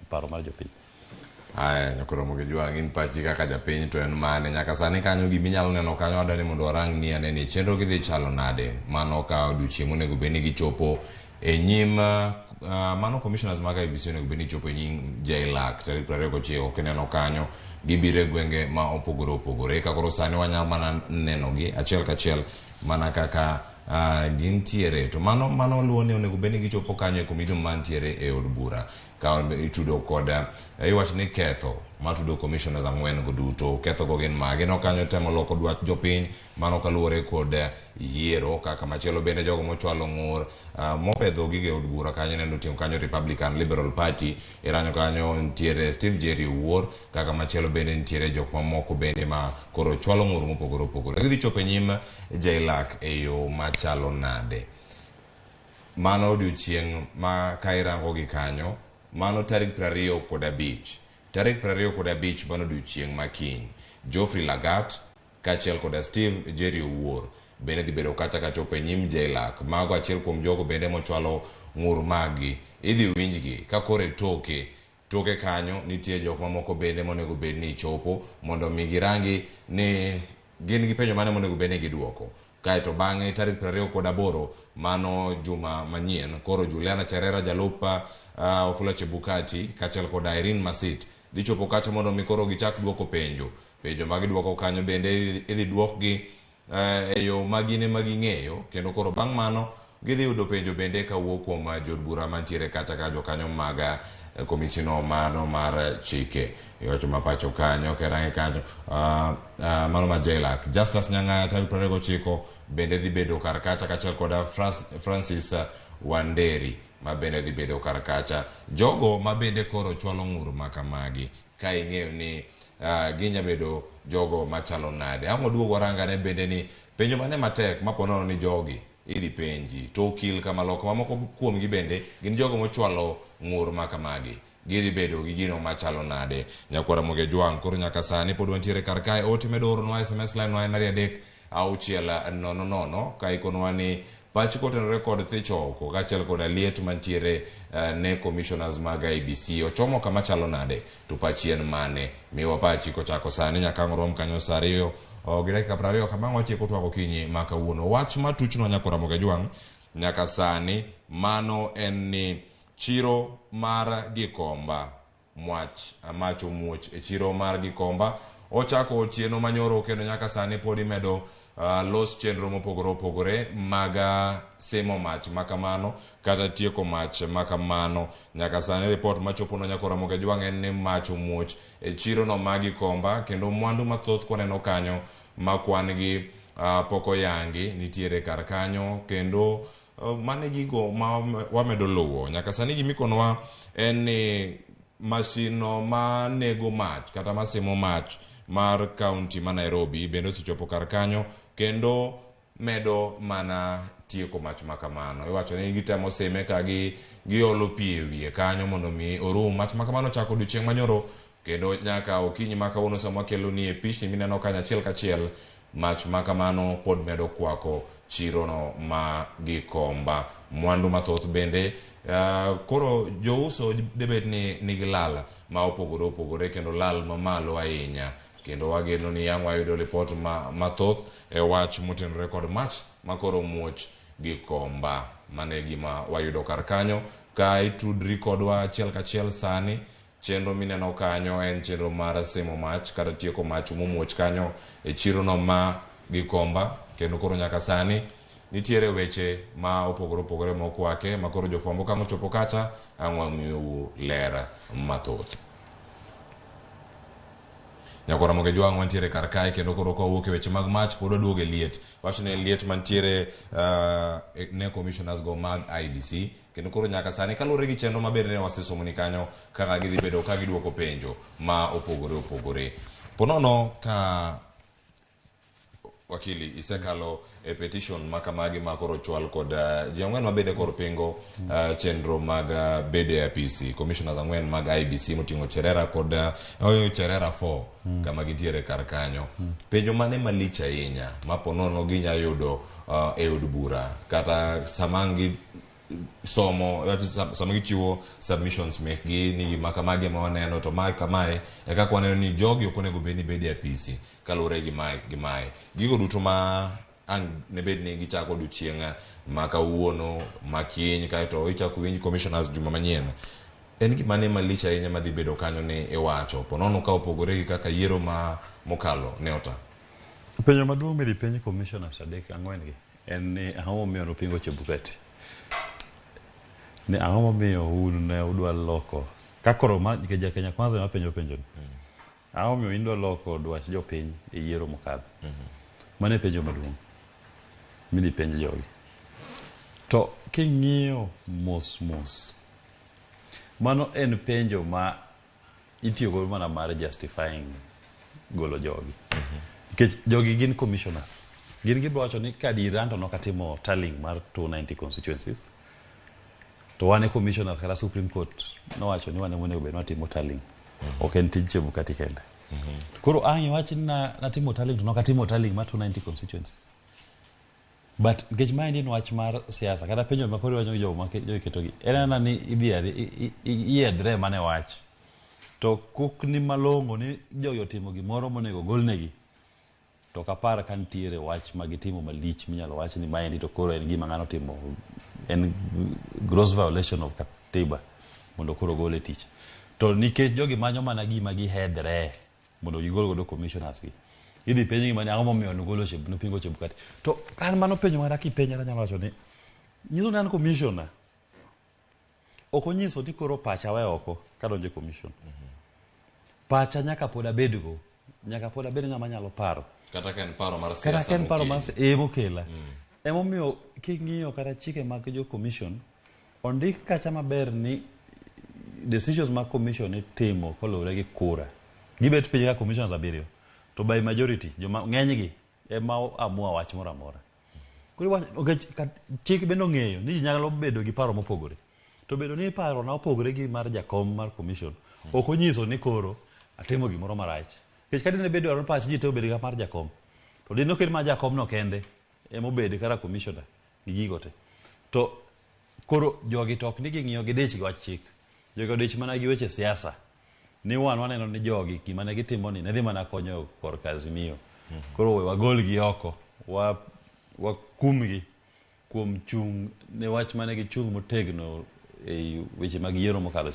Speaker 14: paro mar jopiny.
Speaker 13: Aya nyakoro Ramogi Jwang in pachi kaka japiny to en mane nyaka sani kanyo giminyalo neno kanyo adani mondo warang ni aneni chenro gidhi chalo nade mano ka odiochieng' onego bed ni gichopo e nyim mano commissioners mag IBC onego bed ni chopo e nyim jailak tarik 29 kineno kanyo gibire gwenge ma opogore ka koro sani wanyalo mana neno gi achiel kachiel mana kaka gintiere to mano luwo ni onego bed ni gichopo kanyo e komiti mantiere e od bura ka itudo kod iwacho ni ketho matudo commissioners ang'wen go duto ketho go gin magi no kanyo temo loko dwach jopiny mano kaluwore kod yiero kaka machielo bende jogo mochwalo ng'ur mopedho gige od bura kanyo nendo timo kanyo Republican Liberal Party iranyo kanyo ntiere Steve Jerry Wuor kaka machielo bende ntiere jok mamoko bende ma koro chwalo ng'ur mopogore gidhi chopo e nyim jailak e yo machalo nade mano odiochieng' ma ka irango gi kanyo mano tarik 25 mano odiochieng' ma kiny Geoffrey Lagat kachiel koda Steve Jerry Wuor bende dhi bedo kacha kachopo e nyim jailak mago achiel kuom jogo bende mochwalo ng'ur magi idhi winjgi ka kore toke kanyo nitie jok mamoko bende monego bed ni chopo mondo mi girangi ni gin gi penjo mane monego bed ni giduoko kaeto bang'e tarik 28 mano juma manyien koro Juliana Cherera jalupa Ofula Chebukati kachiel koda Irene Masit dhi chopo kacha mondo mi koro gichak duoko penjo magiduoko kanyo bende idhi duokgi e yo magine maging'eyo kendo koro bang' mano gidhi yudo penjo bende kawuok kuom jod bura mantiere kacha ka jokanyo mag komitino mano mar chike iwacho mapacho kanyo kerange kanyo mano ma jailak Justus Nyang'aya tarik 29 bende dhi bedo kar kacha kachiel koda Francis Wanderi ma bende dhi bedo kar kacha jogo ma bende koro chwalo ng'ur makamagi ka ing'eyo ni ginya bedo jogo machalo nade amo duogo warangane bende ni penjo mane matek maponono ni jogi idhi penji to okil kama loko mamoko kuom gi bende gin jogo mochwalo ng'ur makamagi gidhi bedo gi gino machalo nade nyakwara Ramogi Jwang koro nyaka sani pod wantiere kar kae ote medoronwa SMS line wa en 3-6-00 ka ikonwa ni pachi kotenore kod thicho oko kachiel kod liet mantiere ne commissioners mag IBC ochomo kama chalo nade to pachi en mane miwa pachi kochako sani nyaka rom kanyo saa 2 gi dakika 20 kama watieko twako kinyi maka wuono wach matuchno nyakora Ramogi Jwang nyaka sani mano en ni chiro mar Gikomba amacho muoch e chiro mar Gikomba ochako otieno manyoro kendo nyaka sani pod imedo los chenro mopogore opogore maga semo mach makamano kata tieko mach makamano. Nyaka sani report machopo no nyako Ramogi Jwang' en ni mach omuoch e chiro no magi komba kendo mwandu mathoth kwaneno kanyo makwan gi poko yangi nitiere kar kanyo kendo mane gigo ma wamedo luwo. Nyaka sani gimikonwa en ni masino ma nego mach kata masemo mach mar county ma Nairobi bendo sichopo kar kanyo kendo medo mana tieko mach makamano. Iwacho ni gitemo seme ka giolo pi e wiye kanyo mondo mi orum mach makamano chako odiochieng' manyoro kendo nyaka okinyi makawuono sama kelo ni e pichni mineno kanyo achiel kachiel mach makamano pod medo kwako chirono ma gikomba. Mwandu mathoth bende koro jouso debed ni nigi lal ma opogore opogore kendo lal mamalo ahinya kendo wageno ni yang' wayudo report mathoth e wach motenore kod mach makoro muoch gikomba. Mane gima wayudo kar kanyo. Ka itudri kodwa achiel kachiel sani chenro mineno kanyo en chenro mar semo mach kata tieko mach momuoch kanyo e chirono ma gikomba kendo koro nyaka sani nitiere weche ma opogore opogore mokwake makoro jofwambo kang'o chopo kacha ang'wamiu ler mathoth. Nyako Ramogi Jwang' wantiere kar kae kendo koro kawuok e weche mag mach pod oduogo e liet. Wacho ni liet mantiere ne commissioners go mag IBC kendo koro nyaka sani kaluwore gi chenro maber ne wasesomoni kanyo kaka gidhi bedo ka giduoko penjo ma opogore opogore. Ponono ka wakili isekalo e petition makamagi ma koro chwal kod ji ang'wen mabede koro pingo chenro mag bede apisi commissioners ang'wen mag IBC moting'o Cherera kod Cherera 4 kama gintiere kar kanyo. Penjo mane malich ahinya ma ponono ginya yudo e od bura kata samangi somo sama gichiwo submissions mekgi ni makamagi ma waneno to mai kamae e kaka waneno ni jogi okonego bed ni bede apisi kalure gi mai gigo duto ma ne bed ni gichako odiochieng' ma kawuono makiny kaeto ichako winj commissioners juma manyien. En gima ne malich ahinya madhi bedo kanyo ni iwacho ponono ka opogore gi kaka yiero ma mokalo ne ota.
Speaker 14: Penjo maduong' midhi penj commissioners 3-4 gi en ni ang'o momiyo nopingo Chebukati. Ni ang'o momiyo un ne udwa loko kakoro ma Kenya Kwanza ma penjo ni ang'o momiyo indwa loko dwach jopiny e yiero mokadho. Mane penjo maduong' midhi penj jogi. To king'iyo mos mano en penjo ma itiyo godo mana mar justifying golo jogi. Nikech jogi gin commissioners. Gin gibro wacho ni kadiran to nokatimo tallying mar 290 constituencies. To wane commissioners kata Supreme Court nowacho ni wane monego bed watimo tallying. Ok en tij Chebukati kende. Koro ang' iwachi natimo tallying to nokatimo tallying mar 290 constituencies. But ngech maendi en wach mar siasa kata penjo ma koro wacho gi jogo ketogi. En ni iyiedhre mane wach. To kukni malong'o ni jogi otimo gimoro monego golnegi. To kapar ka nitiere wach magitimo malich minyalo wach ni maendi to koro en gima ng'ano timo en gross violation of katiba mondo koro gole tich. To nikech jogi manyo mana gima gihedhre mondo gigol godo commissioners gi. Idhi penjo gima ni ang'o momiyo nopingo Chebukati. To kan mano penjo mara kipenjara nyalo wacho ni nyiso ni an commissioner. Ok onyiso ni koro pacha we oko kadonje commission. Pacha nyaka pod abedgo. Nyaka pod abed ng'ama nyalo paro.
Speaker 13: Kata ken paro mar siasa.
Speaker 14: Kata ken paro mar mokela. Emomiyo king'iyo kata chike mag jo commission ondik kacha maber ni decisions mag commission itimo kolure gi kura. Gibet piny ka commissioners 7 to by majority joma ng'enygi ema amua wach moro amora. Koro chik bende ong'eyo ni ji nyalo bedo gi paro mopogore. To bedo ni paro na opogore gi mar jakom mar commission ok onyiso ni koro atimo gimoro marach. Nikech ka dine bedo pach ji te obed ga mar jakom to dine okel mar jakom no kende emobed kara commissioner gi gigo te. To koro jogi tok ni ging'iyo gi dich gi wach chik. Jogi odich mana gi weche siasa. Ni waneno ni jogi gima ne gitimo ni ne dhi mana konyo kor Azimio. Koro we wagol gi oko wakumgi kuom chung ne wach mane gichung motegno e weche mag yiero mokalo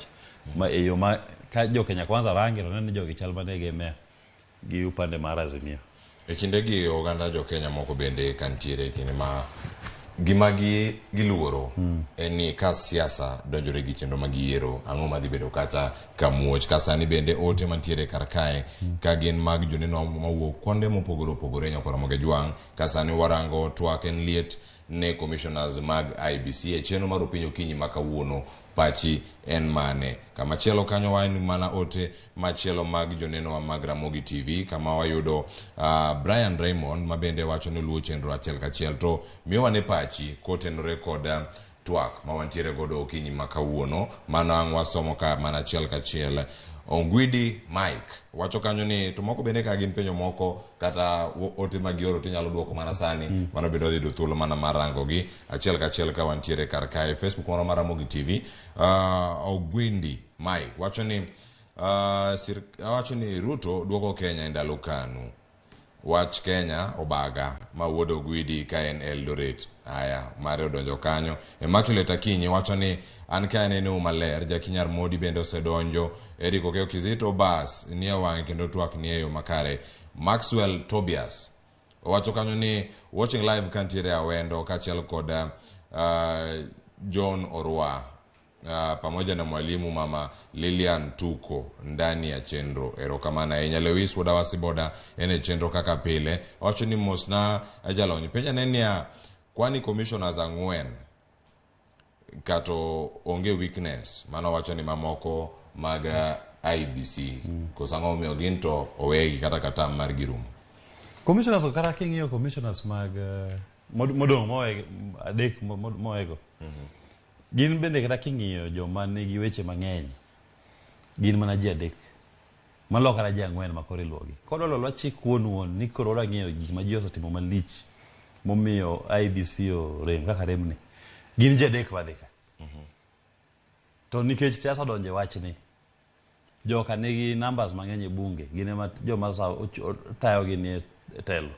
Speaker 14: ma e yo ma ka jo Kenya Kwanza rangi to ne jogi chal mane gemea gi upande mar Azimio.
Speaker 13: E kindegi oganda jo Kenya moko bende kantiere kinde ma gima giluoro en ni ka siasa donjore gi chenro mag yiero ang'o madhi bedo kata kamuoch ka sani bende ote mantiere kar kae ka gin mag joneno mawuok kuonde mopogore opogore nyakora moge jwang' ka sani warango twak en liet ne commissioners mag IBC e chenro mar piny okinyi ma kawuono pachi en mane. Kama chielo kanyo waen mana ote machielo mag joneno mag Ramogi TV kama wayudo Brian Raymond mabende wacho ni luo chenro achiel kachiel to miwa ne pachi kotenore kod twak ma wantiere godo okinyi ma kawuono mana ang' wasomo ka mana achiel kachiel. Ongwidi Mike wacho kanyo ni to moko bende ka gin penjo moko kata ote magioro tinyalo duoko mana sani mano bende odhi thuolo mana marango gi achiel kachiel ka wantiere kar kae Facebook moro mar Ramogi TV. Ongwidi Mike wacho ni Ruto duoko Kenya ndalo KANU. Wach Kenya obaga ma wuod Ogwidi ka en Eldoret. Aya mare odonjo kanyo. Immaculate Akinyi wacho ni an ka neno maler Jakinyar Modi bende osedonjo. Eric Okeo Kizito bas ni wang'e kendo twak ni eyo makare. Maxwell Tobias wacho kanyo ni watching live kantiere Awendo kachiel kod John Orwa pamoja na mwalimu mama Lilian Tuko ndani ya chenro. Erokamana ahinya. Lewis Wodawasi Boda ene chenro kaka pile wacho ni mosna ajalony penja nenia kwani commissioners ang'wen kato onge weakness mano wacho ni mamoko mag IBC kosango miyo gin to owegi kata mar girumo.
Speaker 14: Commissioners kara king'iyo commissioners mag modong' adek moego gin bende kata king'iyo joma nigi weche mang'eny gin mana ji adek malokara ji ang'wen makoro iluwogi kodololwa chik wuon ni koro ora ng'iyo gik ma ji osetimo malich momiyo IBC orem kaka remni gin ji adek wadhi ka to nikech siasa donje wachni joka nigi numbers mang'eny e bunge gin ema joma tayogi ni telo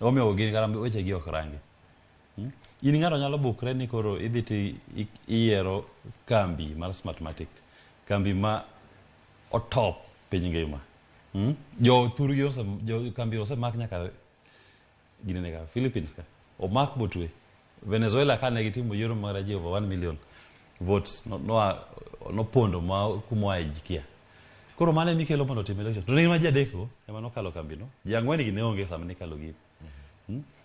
Speaker 14: omiyo gin kata weche gi ok rangi. In ng'ato nyalo bukre ni koro idhi ti iyiero kambi mar Smartmatic kambi ma otop piny ngima. Jo thurgi jo kambi osemak nyaka ginenega Philippines ka omak botwe. Venezuela ka ne gitimo yiero mar ji over 1 million votes nopondo ma kumoa jikia. Koro mane mikelo mondo tim election to ngima ji adeko ema nokalo kambino ji ang'wen gi ne onge sama ne kalo gi.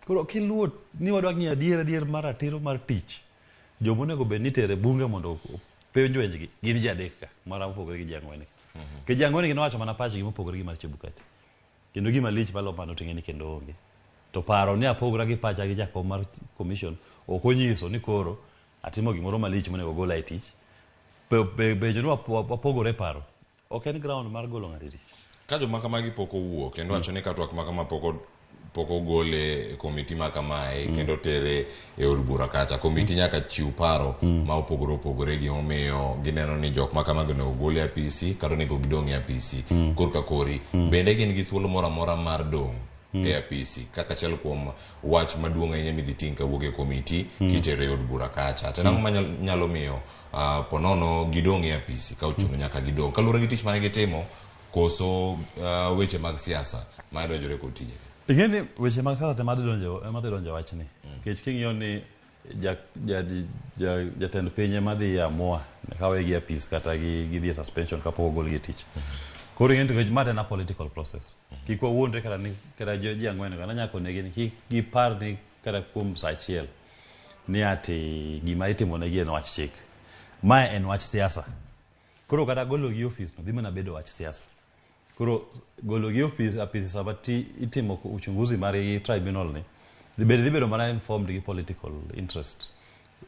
Speaker 14: Koro kiluo ni wadwa ng'iyo adier mar ratiro mar tich jomo onego bed ni tere bunge mondo penjo wenjgi gin ji adek ka mara mopogore gi ji ang'wen ke ji ang'wen gi nowacho mana pachgi mopogore gi mar Chebukati kendo gima lich malomano ting'e ni kendo onge to paro ni apogora gi pacha gi jakom mar commission ok onyiso ni koro atimo gimoro malich monego gola e tich bejo ni wapogore paro ok en ground mar golo ng'ato e tich
Speaker 13: ka joma kamagi pok owuok kendo wacho ni ka twak ma kama poko gole komiti ma kamae kendo tere e od bura kacha komiti nyaka chiw paro ma opogore gi omiyo gineno ni jok ma kamago ne ogole apisi kata onego gidong' e apisi korka kori bende gin gi thuolo moro amora mar dong' e apisi kaka achiel kuom wach maduong' ahinya midhi ting' kawuok e komiti kitere e od bura kacha to nang'o manyalo miyo ponono gidong' e apisi ka ochuno nyaka gidong' kaluwore gi tich mane gitimo koso weche mag siasa ma donjore kod tije.
Speaker 14: Ingeni weche mag siasa ema dhi donjo wachni nikech king'iyo ni jatend piny ema dhi amua kawe gi apis kata gidhi e suspension kapok ogolgi tich. Koro ing'eni to ma en a political process kik wawuondre kata ji ang'wen kana nyaka onegi ni kik gipar ni kata kuom sa achiel ni ati gima itimonegi en wach chik. Ma en wach siasa. Koro kata gologi ofis no dhi mana bedo wach siasa. Koro gologi apisi sabati itimo uchunguzi mari tribunal ni dhi bedo mana informed gi political interest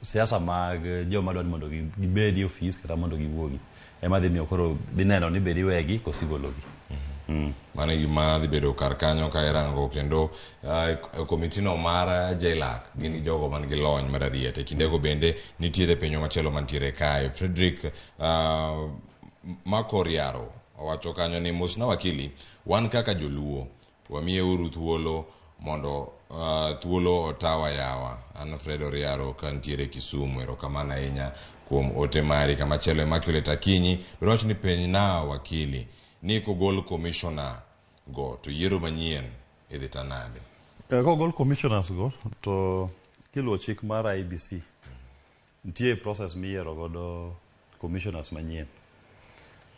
Speaker 14: siasa mag joma dwani mondo gibedi ofis kata mondo giwuogi ema dhi miyo koro dhi neno ni bedi wegi kosi gologi.
Speaker 13: Mano gima dhi bedo kar kanyo ka irango kendo komitino mar JLAC gin jogo man gi lony mar ariete kindego bende nitiere penyo machielo mantiere kae. Frederick Makoriaro owacho kanyo ni mosna wakili wan kaka joluo wamiye uru thuolo mondo thuolo otawa yawa. An Fred Oriaro kantiere Kisumu. Erokamano ahinya kuom ote mari. Kama chielo Immaculate Akinyi biro wacho ni penj na wakili ni kogol commissioner go to yiero manyien idhi tanade.
Speaker 14: Kogol commissioners go to kiluwo chik mar IBC nitie process miyiero godo commissioners manyien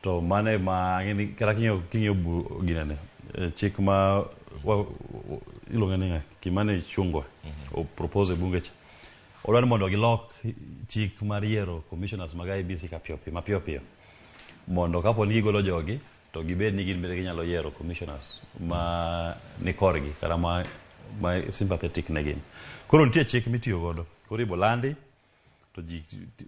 Speaker 14: to mane ma kata king'iyo ginene chik ma iluongo ni Kimani Chungwa o propose bunge cha odwani mondo gilok chik mar yiero commissioners mag IBC mapiyo piyo mondo kapo ni gigolo jogi to gibed ni gin bende ginyalo yiero commissioners ma ni korgi kata ma sympathetic ne gin. Koro nitie chik mitiyo godo koro ibolandi to ji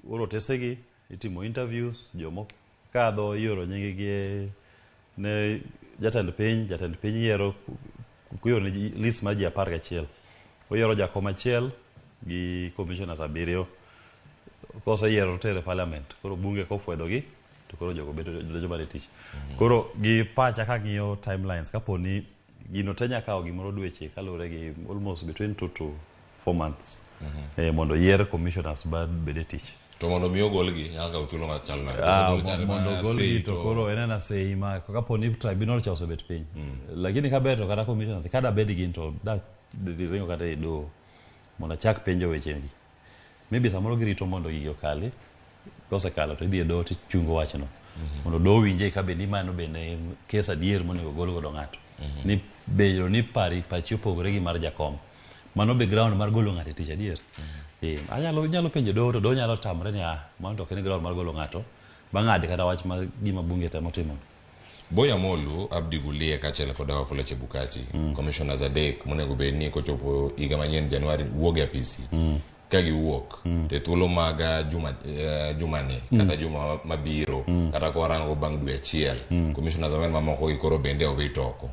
Speaker 14: oro tesegi itimo interviews jomo kadho ioro nyingigi ne jatend piny yiero kuyoro ni list mar ji 11 oyiero jakom achiel gi commissioners 7 kose yiero tere parliament koro bunge kofwedhogi to koro jogo bedo joma ne tich. Koro gi pacha ka ng'iyo timelines kapo ni gino te nyakawo gimoro dweche kalure gi almost between 2 to 4 months mondo yier commissioners bede tich.
Speaker 13: To mondo mi ogolgi nyaka uthulo machal nade.
Speaker 14: Mondo ogolgi to koro enena sei ma kapo ni tribunal cha osebet piny. Lakini kaber to kata commissioners kada bed gin to da ringo kata e do mondo chak penjo wechegi. Maybe samoro girito mondo gigi okali kosekalo to idhi e do tichungo wachno mondo do winje kabe ni mano bende kes adier monego gol godo ng'ato ni bedo ni pachi opogore gi mar jakom mano background mar golo ng'ato e tich adier. Anyalo penjo do to do nyalo tamre ni mano to kene ground mar golo ng'ato bang'ade kata wach ma gima bunge temo timo.
Speaker 13: Boya Molu, Abdi Gulie kaachiel kod Wafula Chebukati, commissioners adek monego bed ni kochopo higa manyien Januari wuog e apisi ka giwuok te thuolo mag jumani kata juma mabiro kata kwarango bang' dwe achiel commissioners ang'wen mamoko gi koro bende owit oko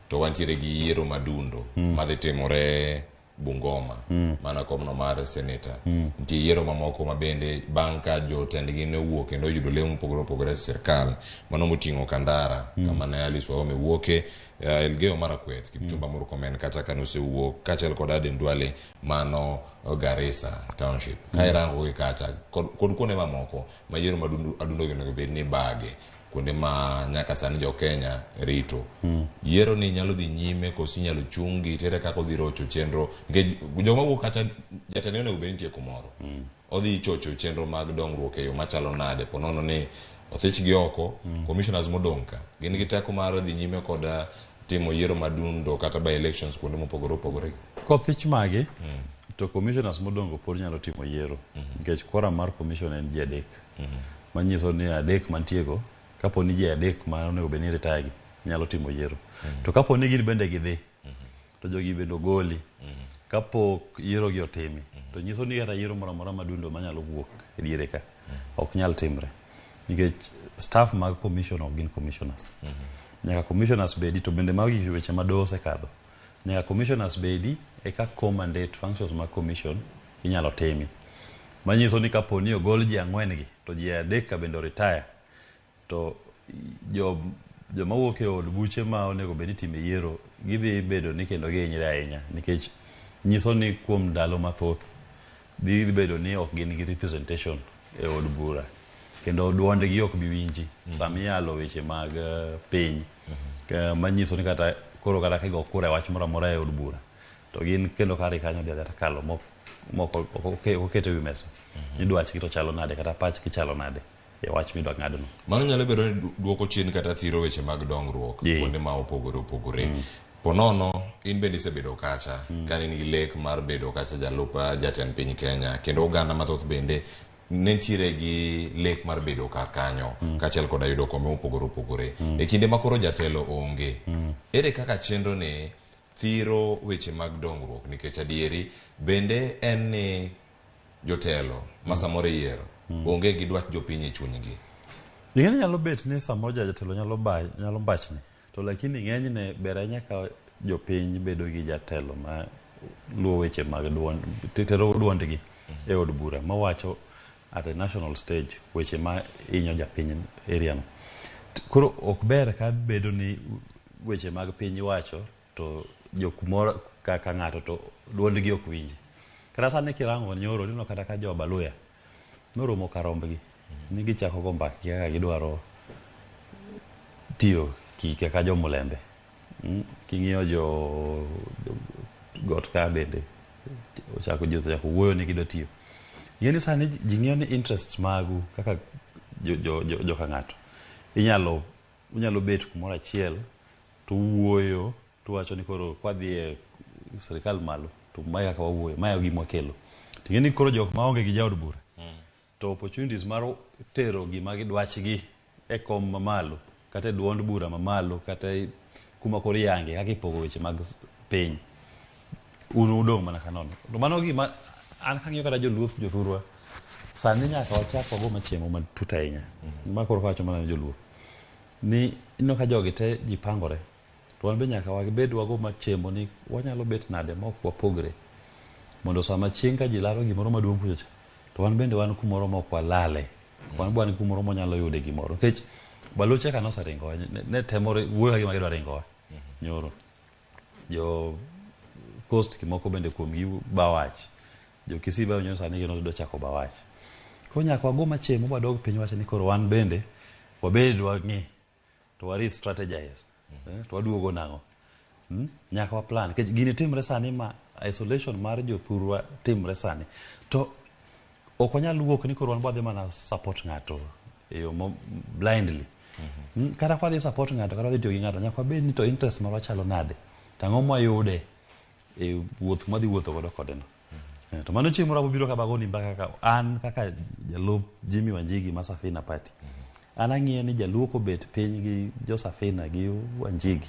Speaker 13: to wantiere gi yiero madundo madhi timore Bungoma mana komno mar senator nitie yiero mamoko mabende bang' ka jotendgi ne wuok kendo yudo lemo mopogore opogore e sirkal mano moting'o Kandara kama ne Alice Wahome wuoke Elgeyo Marakwet Kipchumba Murkomen kata kanosewuok kaachiel kod Aden Duale mano Garissa Township ka irango gi kacha kod kuonde mamoko ma yiero madundo gi onego bed ni bage kuonde ma nyaka sani jo Kenya rito. Yiero ni nyalo dhi nyime kosi nyalo chungi tere kako dhi rocho chenro nikech joma wuok kata jatend onego bed nitie kumoro odhi chocho chenro mag dongruok e yo machalo nade ponono ni othich gi oko commissioners modong' ka gin gi teko mar dhi nyime kod timo yiero madundo kata by elections kuonde mopogore opogore.
Speaker 14: Kothich magi to commissioners modongo pod nyalo timo yiero nikech quorum mar commission en ji adek manyiso ni adek mantiego kapo ni ji adek ma onego bed ni retire gi nyalo timo yiero to kapo ni gin bende gidhi to jogi bende ogoli kapo yiero gi otimi to nyiso ni kata yiero moro amora madundo manyalo wuok e diere ka ok nyal timre nikech staff mag commission ok gin commissioners. Nyaka commissioners bedi to bende magi weche madoho osekadho nyaka commissioners bedi eka co-mandate functions mag commission inyalo timi manyiso ni kapo ni ogol ji 4 gi to ji 3 ka bende retire to joma wuok e od buche ma onego bed ni time yiero gidhi bedo ni kendo gihinyre ahinya nikech nyiso ni kuom ndalo mathoth dhi bedo ni ok gin gi representation e od bura kendo duondgi ok bi winji sama iyalo weche mag piny manyiso ni kata koro kata kigo kura wach moro amora e od bura to gin kendo kare kanyo dhi kata kalo moko okete wi mesa ni dwachgi to chalo nade kata pachgi chalo nade e wach midwa ng'adno.
Speaker 13: Mano nyalo bedo ni duoko chien kata thiro weche mag dongruok kuonde ma opogore ponono in bende isebedo kacha ka in gi lek mar bedo kacha jalup jatend piny Kenya kendo oganda mathoth bende nentiere gi lek mar bedo kar kanyo kaachiel kod yudo kombe mopogore opogore e kinde ma koro jatelo onge ere kaka chenro ni thiro weche mag dongruok nikech adieri bende en ni jotelo ma samoro yiero onge gi dwach jopiny e chunygi.
Speaker 14: Ing'eni nyalo bet ni samoro jatelo nyalo mbachni to lakini ng'enyne ber ahinya ka jopiny bedo gi jatelo ma luwo weche mag tero duondgi e od bura mawacho at a national stage weche ma inyo japiny area no. Koro ok ber ka bedo ni weche mag piny wacho to jokumoro kaka ng'ato to duondgi ok winji. Kata sani kirango nyoro nino kata ka jo Baluya noromo karombgi ni gichako go mbaki kaka gidwaro tiyo kaka jo Mulembe King'iyo got ka bende ochako wuoyo ni gidwa tiyo. Ng'eni sani ji ng'iyo ni interests magu kaka joka ng'ato. Unyalo bet kumoro achiel to wuoyo to wacho ni koro kwadhi e sirikal malo to mae kaka wawuoyo, mae gima wakelo. Ting'eni koro jok maonge gi jaod bura to opportunities mar tero gima gidwachgi e kom mamalo kata e duond bura mamalo kata kuma koro yange kaka ipogo weche mag piny udong' mana kanono. To mano gima an kang'iyo kata joluo jothurwa sani nyaka wachak wago machiemo matut ahinya. Ma koro kawacho mana joluo ni ino ka jogi te ji pangore to wan be nyaka wabed wago machiemo ni wanyalo bet nade ma ok wapogre mondo sama chieng' ka ji laro gimoro maduong' kuchocha to wan bende wan kumoro ma ok walale, wan be wan kumoro monyalo yude gimoro. Nikech Baloche ka noseringo ne temo wuoyo gima gidwa ringowa nyoro. Jo Coast kimoko bende kuomgi bawach, jo Kisii bayo nyono sani gino dwa chako bawach. Koro nyaka wago machiemo wadog piny wacho ni koro wan bende wabed wang'i to wari strategize to waduogo nang'o. Nyaka waplan nikech gini timre sani ma isolation mar jothurwa timre sani to ok wanyal wuok ni koro wan wadhi mana support ng'ato blindly. Kata kwadhi support ng'ato kata wadhi tiyo gi ng'ato nyaka wabed ni to interest marwa chalo nade, tang'o mwayude e wuoth madhi wuotho godo kodeno. To mano chieng' moro abiro kabagoni mbaka kaka an kaka jalup Jimmy Wanjigi ma Safina Party. An ang'iyo ni jaluo kobet piny gi jo Safina gi Wanjigi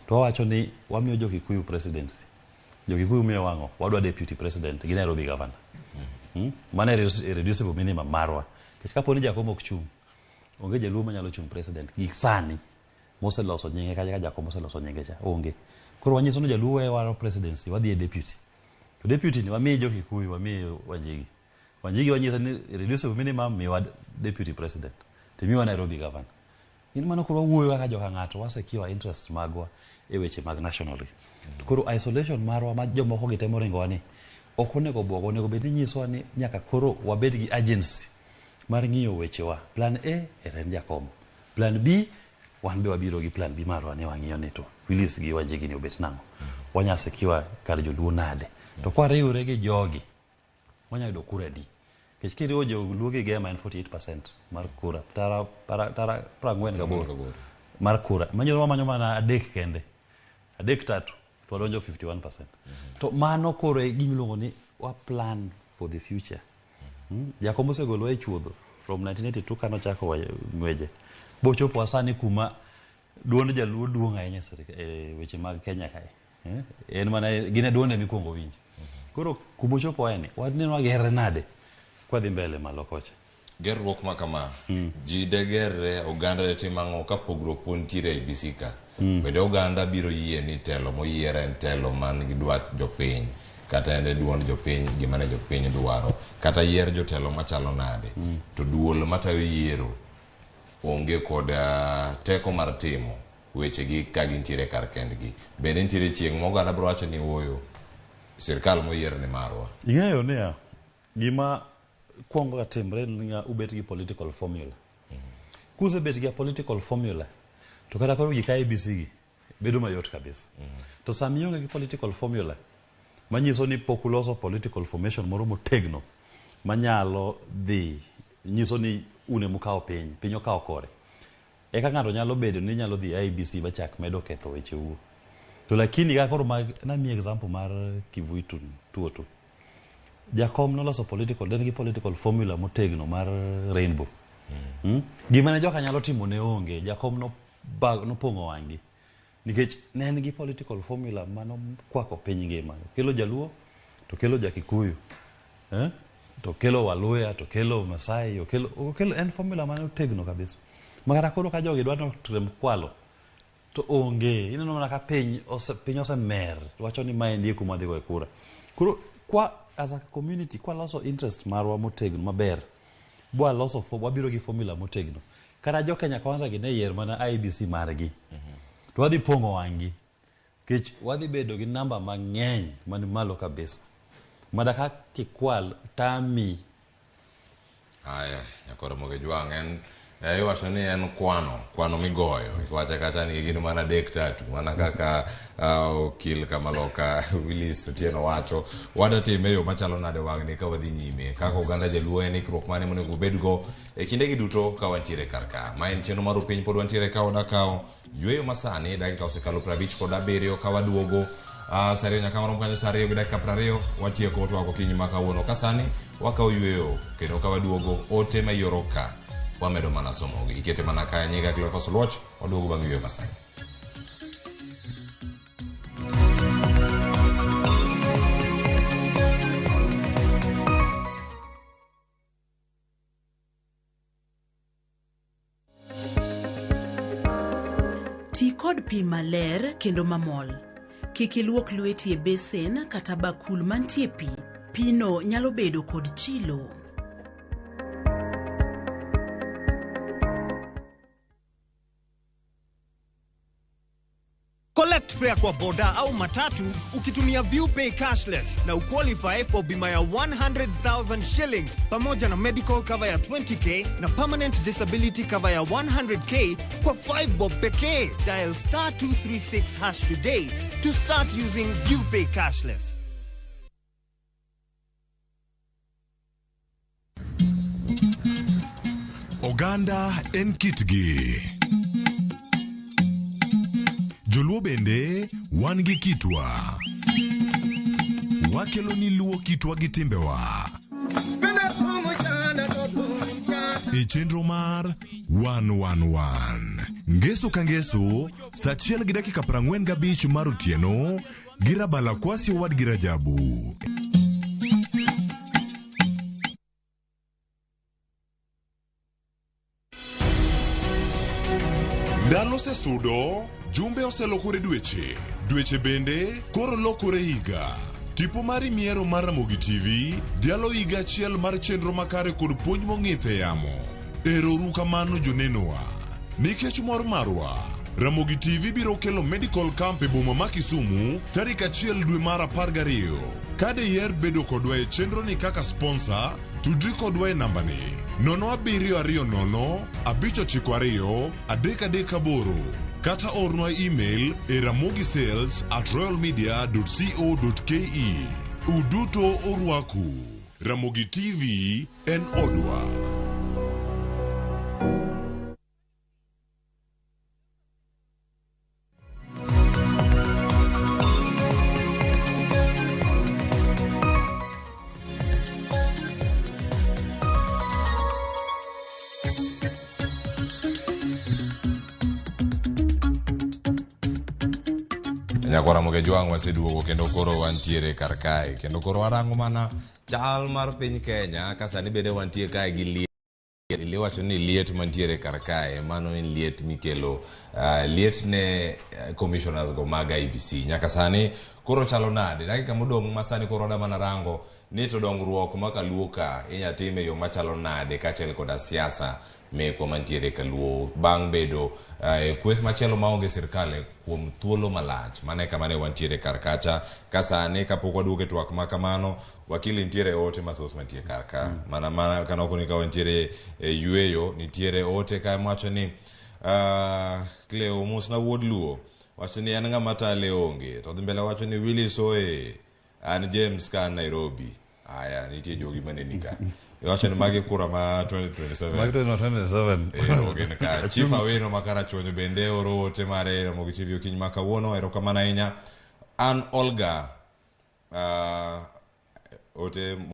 Speaker 14: to wawacho ni wamiyo jo Kikuyu presidency. Jo Kikuyu miyo wang'o wadwa deputy president gi Nairobi governor. Mano irreducible minimum marwa. Kech kapo ni jakom ok chung' onge jaluo manyalo chung' president gi sani moseloso nyinge kaka jakom moseloso nyinge cha onge. Koro wanyiso ni jaluo waro presidency wadhi e deputy. To deputy ni wamiyo jo Kikuyu wamiyo Wanjigi. Wanjigi wanyiso ni irreducible minimum miwa deputy president. Timiwa Nairobi governor. In mano koro wuoyo kaka joka ng'ato wasekiwa interest magwa e weche mag nationally. Koro isolation marwa ma jomoko gitemo ringowa ni ok onego bwogo, onego bed ni nyisowa ni nyaka koro wabed gi agency mar ng'iyo wechewa. Plan A en jakom, plan B wan be wabiro gi plan B marwa ni wang'iyo ni to Willis gi Wanjigi ni obet nang'o, wanyasikiwa kar joluo nade, to kwariwre gi jogi wanya yudo kura di. Kech kiriwo joluo gi gema en 48% mar kura, tara 48 mar kura. Manyo mana adek kende, adek tatu to wadonjo 51%. To mano koro e gimiluongo ni wa plan for the future. Jakom osegolo e chuodho from 1982 kano chako ng'weje. Bochopo asani kuma duond jaluo duong' ahinya e weche mag Kenya kae. En mana gine duonde mikwongo winji. Koro kumochopo eni wadneno wagere nade kwadhi mbele malo kocha.
Speaker 13: Gerruok ma kama ji degere oganda de timang'o ka pogruok pontiere e bisika. Bende oganda biro yie ni telo moyiere en telo man gi dwach jopiny kata ene duond jopiny gima ne jopiny dwaro kata yier jotelo machalo nade. To duol matayo yiero onge kod teko mar timo weche gi ka gintiere kar kendgi. Bende nitiere chieng' moganda bro wacho ni oyo sirkal moyier ni marwa.
Speaker 14: Ing'eyo niya gima kuongo ka timre ni ubet gi political formula. Kuse bet gi political formula to kata koro gika ABC gi bedo mayot kabisa. To sami yonge gi political formula manyiso ni populoso political formation moro motegno manyalo dhi nyiso ni une mukao piny okao kore. Eka ng'ato nyalo bedo ni nyalo dhi ABC bachak medo ketho weche uo. To lakini ka koro na mi example mar Kivuitu tuoto. Jakom noloso political formula motegno mar rainbow. Gima ne joka nyalo timo ne onge, jakom nopong'o wang'i. Nikech ne en gi political formula mano kwako piny ngima. Kelo jaluo, to kelo jakikuyu. To kelo waluya, to kelo Masai, okelo en formula mano tegno kabisa. Makata koro ka jogi dwa trem kwalo to onge. Ineno mana ka piny osemer. Wacho ni mae ndiye kuma dhi go e kura. Koro as a community kwa loso interest marwa motegno maber. Bwa loso wabiro gi formula motegno. Kata jo Kenya kwanza gine yier mana IBC margi. To wadhi pong'o wang'i. Kech wadhi bedo gi namba mang'eny mani malo kabisa. Madaka kikwal tami.
Speaker 13: Aya, nyakoro Ramogi Jwang' en Iwacho ni en kwano migoyo. Iwacho kata ni gino mana dek tatu. Mana kaka okil Kamaloka Willis Otieno wacho. Wadatime yo machalo nade wang'ni ka wadhi nyime. Kaka oganda jaluo en ikruok mane monego bedgo e kinde gi duto ka wantiere karka. Ma en chenro mar piny pod wantiere ka wadakawo yweyo masani dakika osekalo 57 ka waduogo sariyo nyaka marom kanyo sariyo gi dakika 20 watieko to wako kinyi ma kawuono ka sani wakawo yweyo kendo ka waduogo ote ma yoro ka wamedo mana somogi ikete mana ka nyega Cleophas Oluoch waduogo bang' yweyo masani.
Speaker 3: Ti kod pi maler kendo mamol. Kik iluok lweti e besen kata bakul mantie pi. Pino nyalo bedo kod chilo.
Speaker 16: Collect fare kwa boda au matatu ukitumia ViewPay cashless na uqualify for bima ya 100,000 shillings pamoja na medical cover ya 20k na permanent disability cover ya 100k kwa 5 bob pekee. Dial *236# today to start using ViewPay cashless.
Speaker 4: Oganda en kitgi. Joluo bende wan gi kitwa. Wakelo ni luo kitwa gi timbewa. E chenro mar 111. Ngeso ka ngeso, sa 1 gi dakika 45 mar otieno, girabala kwasi wad girajabu. Dalo se sudo, jumbe oselokore dweche bende koro lokore higa. Tipo mari miero mar Ramogi TV, dialo higa achiel mar chenro makare kod puonj mong'ith yamo. Erouru kamano jonenowa. Nikech mor marwa, Ramogi TV biro kelo medical camp e boma ma Kisumu tarik 1 dwe mar 12. Kade yer bedo kodwa e chenro ni kaka sponsor, tudri kodwa e nambani 0722592 kata ornwa email e ramogisales@royalmedia.co.ke. Uduto orwaku. Ramogi TV en odwa.
Speaker 13: Nyakora moge jwang' waseduogo kendo koro wantiere kar kae kendo koro warango mana chal mar piny Kenya ka sani bende wantie kae gi liet. Iliwacho ni liet mantiere kar kae mano en liet mikelo liet ne commissioners go mag IBC. Nyaka sani koro chalo nade dakika modong' ma sani koro da mana rango ni to dongruok makaluo ka inyatime yo machalo nade kaachiel koda siasa mekwa mantiere kaluo bang' bedo kweth machielo maonge sirkal kuom thuolo malach. Mane kamane wantiere kar kacha ka sani kapok waduogo e twak ma kamano wakili nitiere ote mathoth mantie kar ka mana kanoko ni ka wantiere yweyo nitiere ote ka wacho ni Cleo Musna wuod luo wacho ni an ng'ama tale onge to dhi mbele wacho ni Willis oe an James ka Nairobi. Aya nitie jogi maneni ka wacho ni magi kura ma 2027 ogen ka Chief Awino makara chonyo bende oro ote mare Ramogi TV okiny ma kawuono. Erokamano ahinya. An Olga ote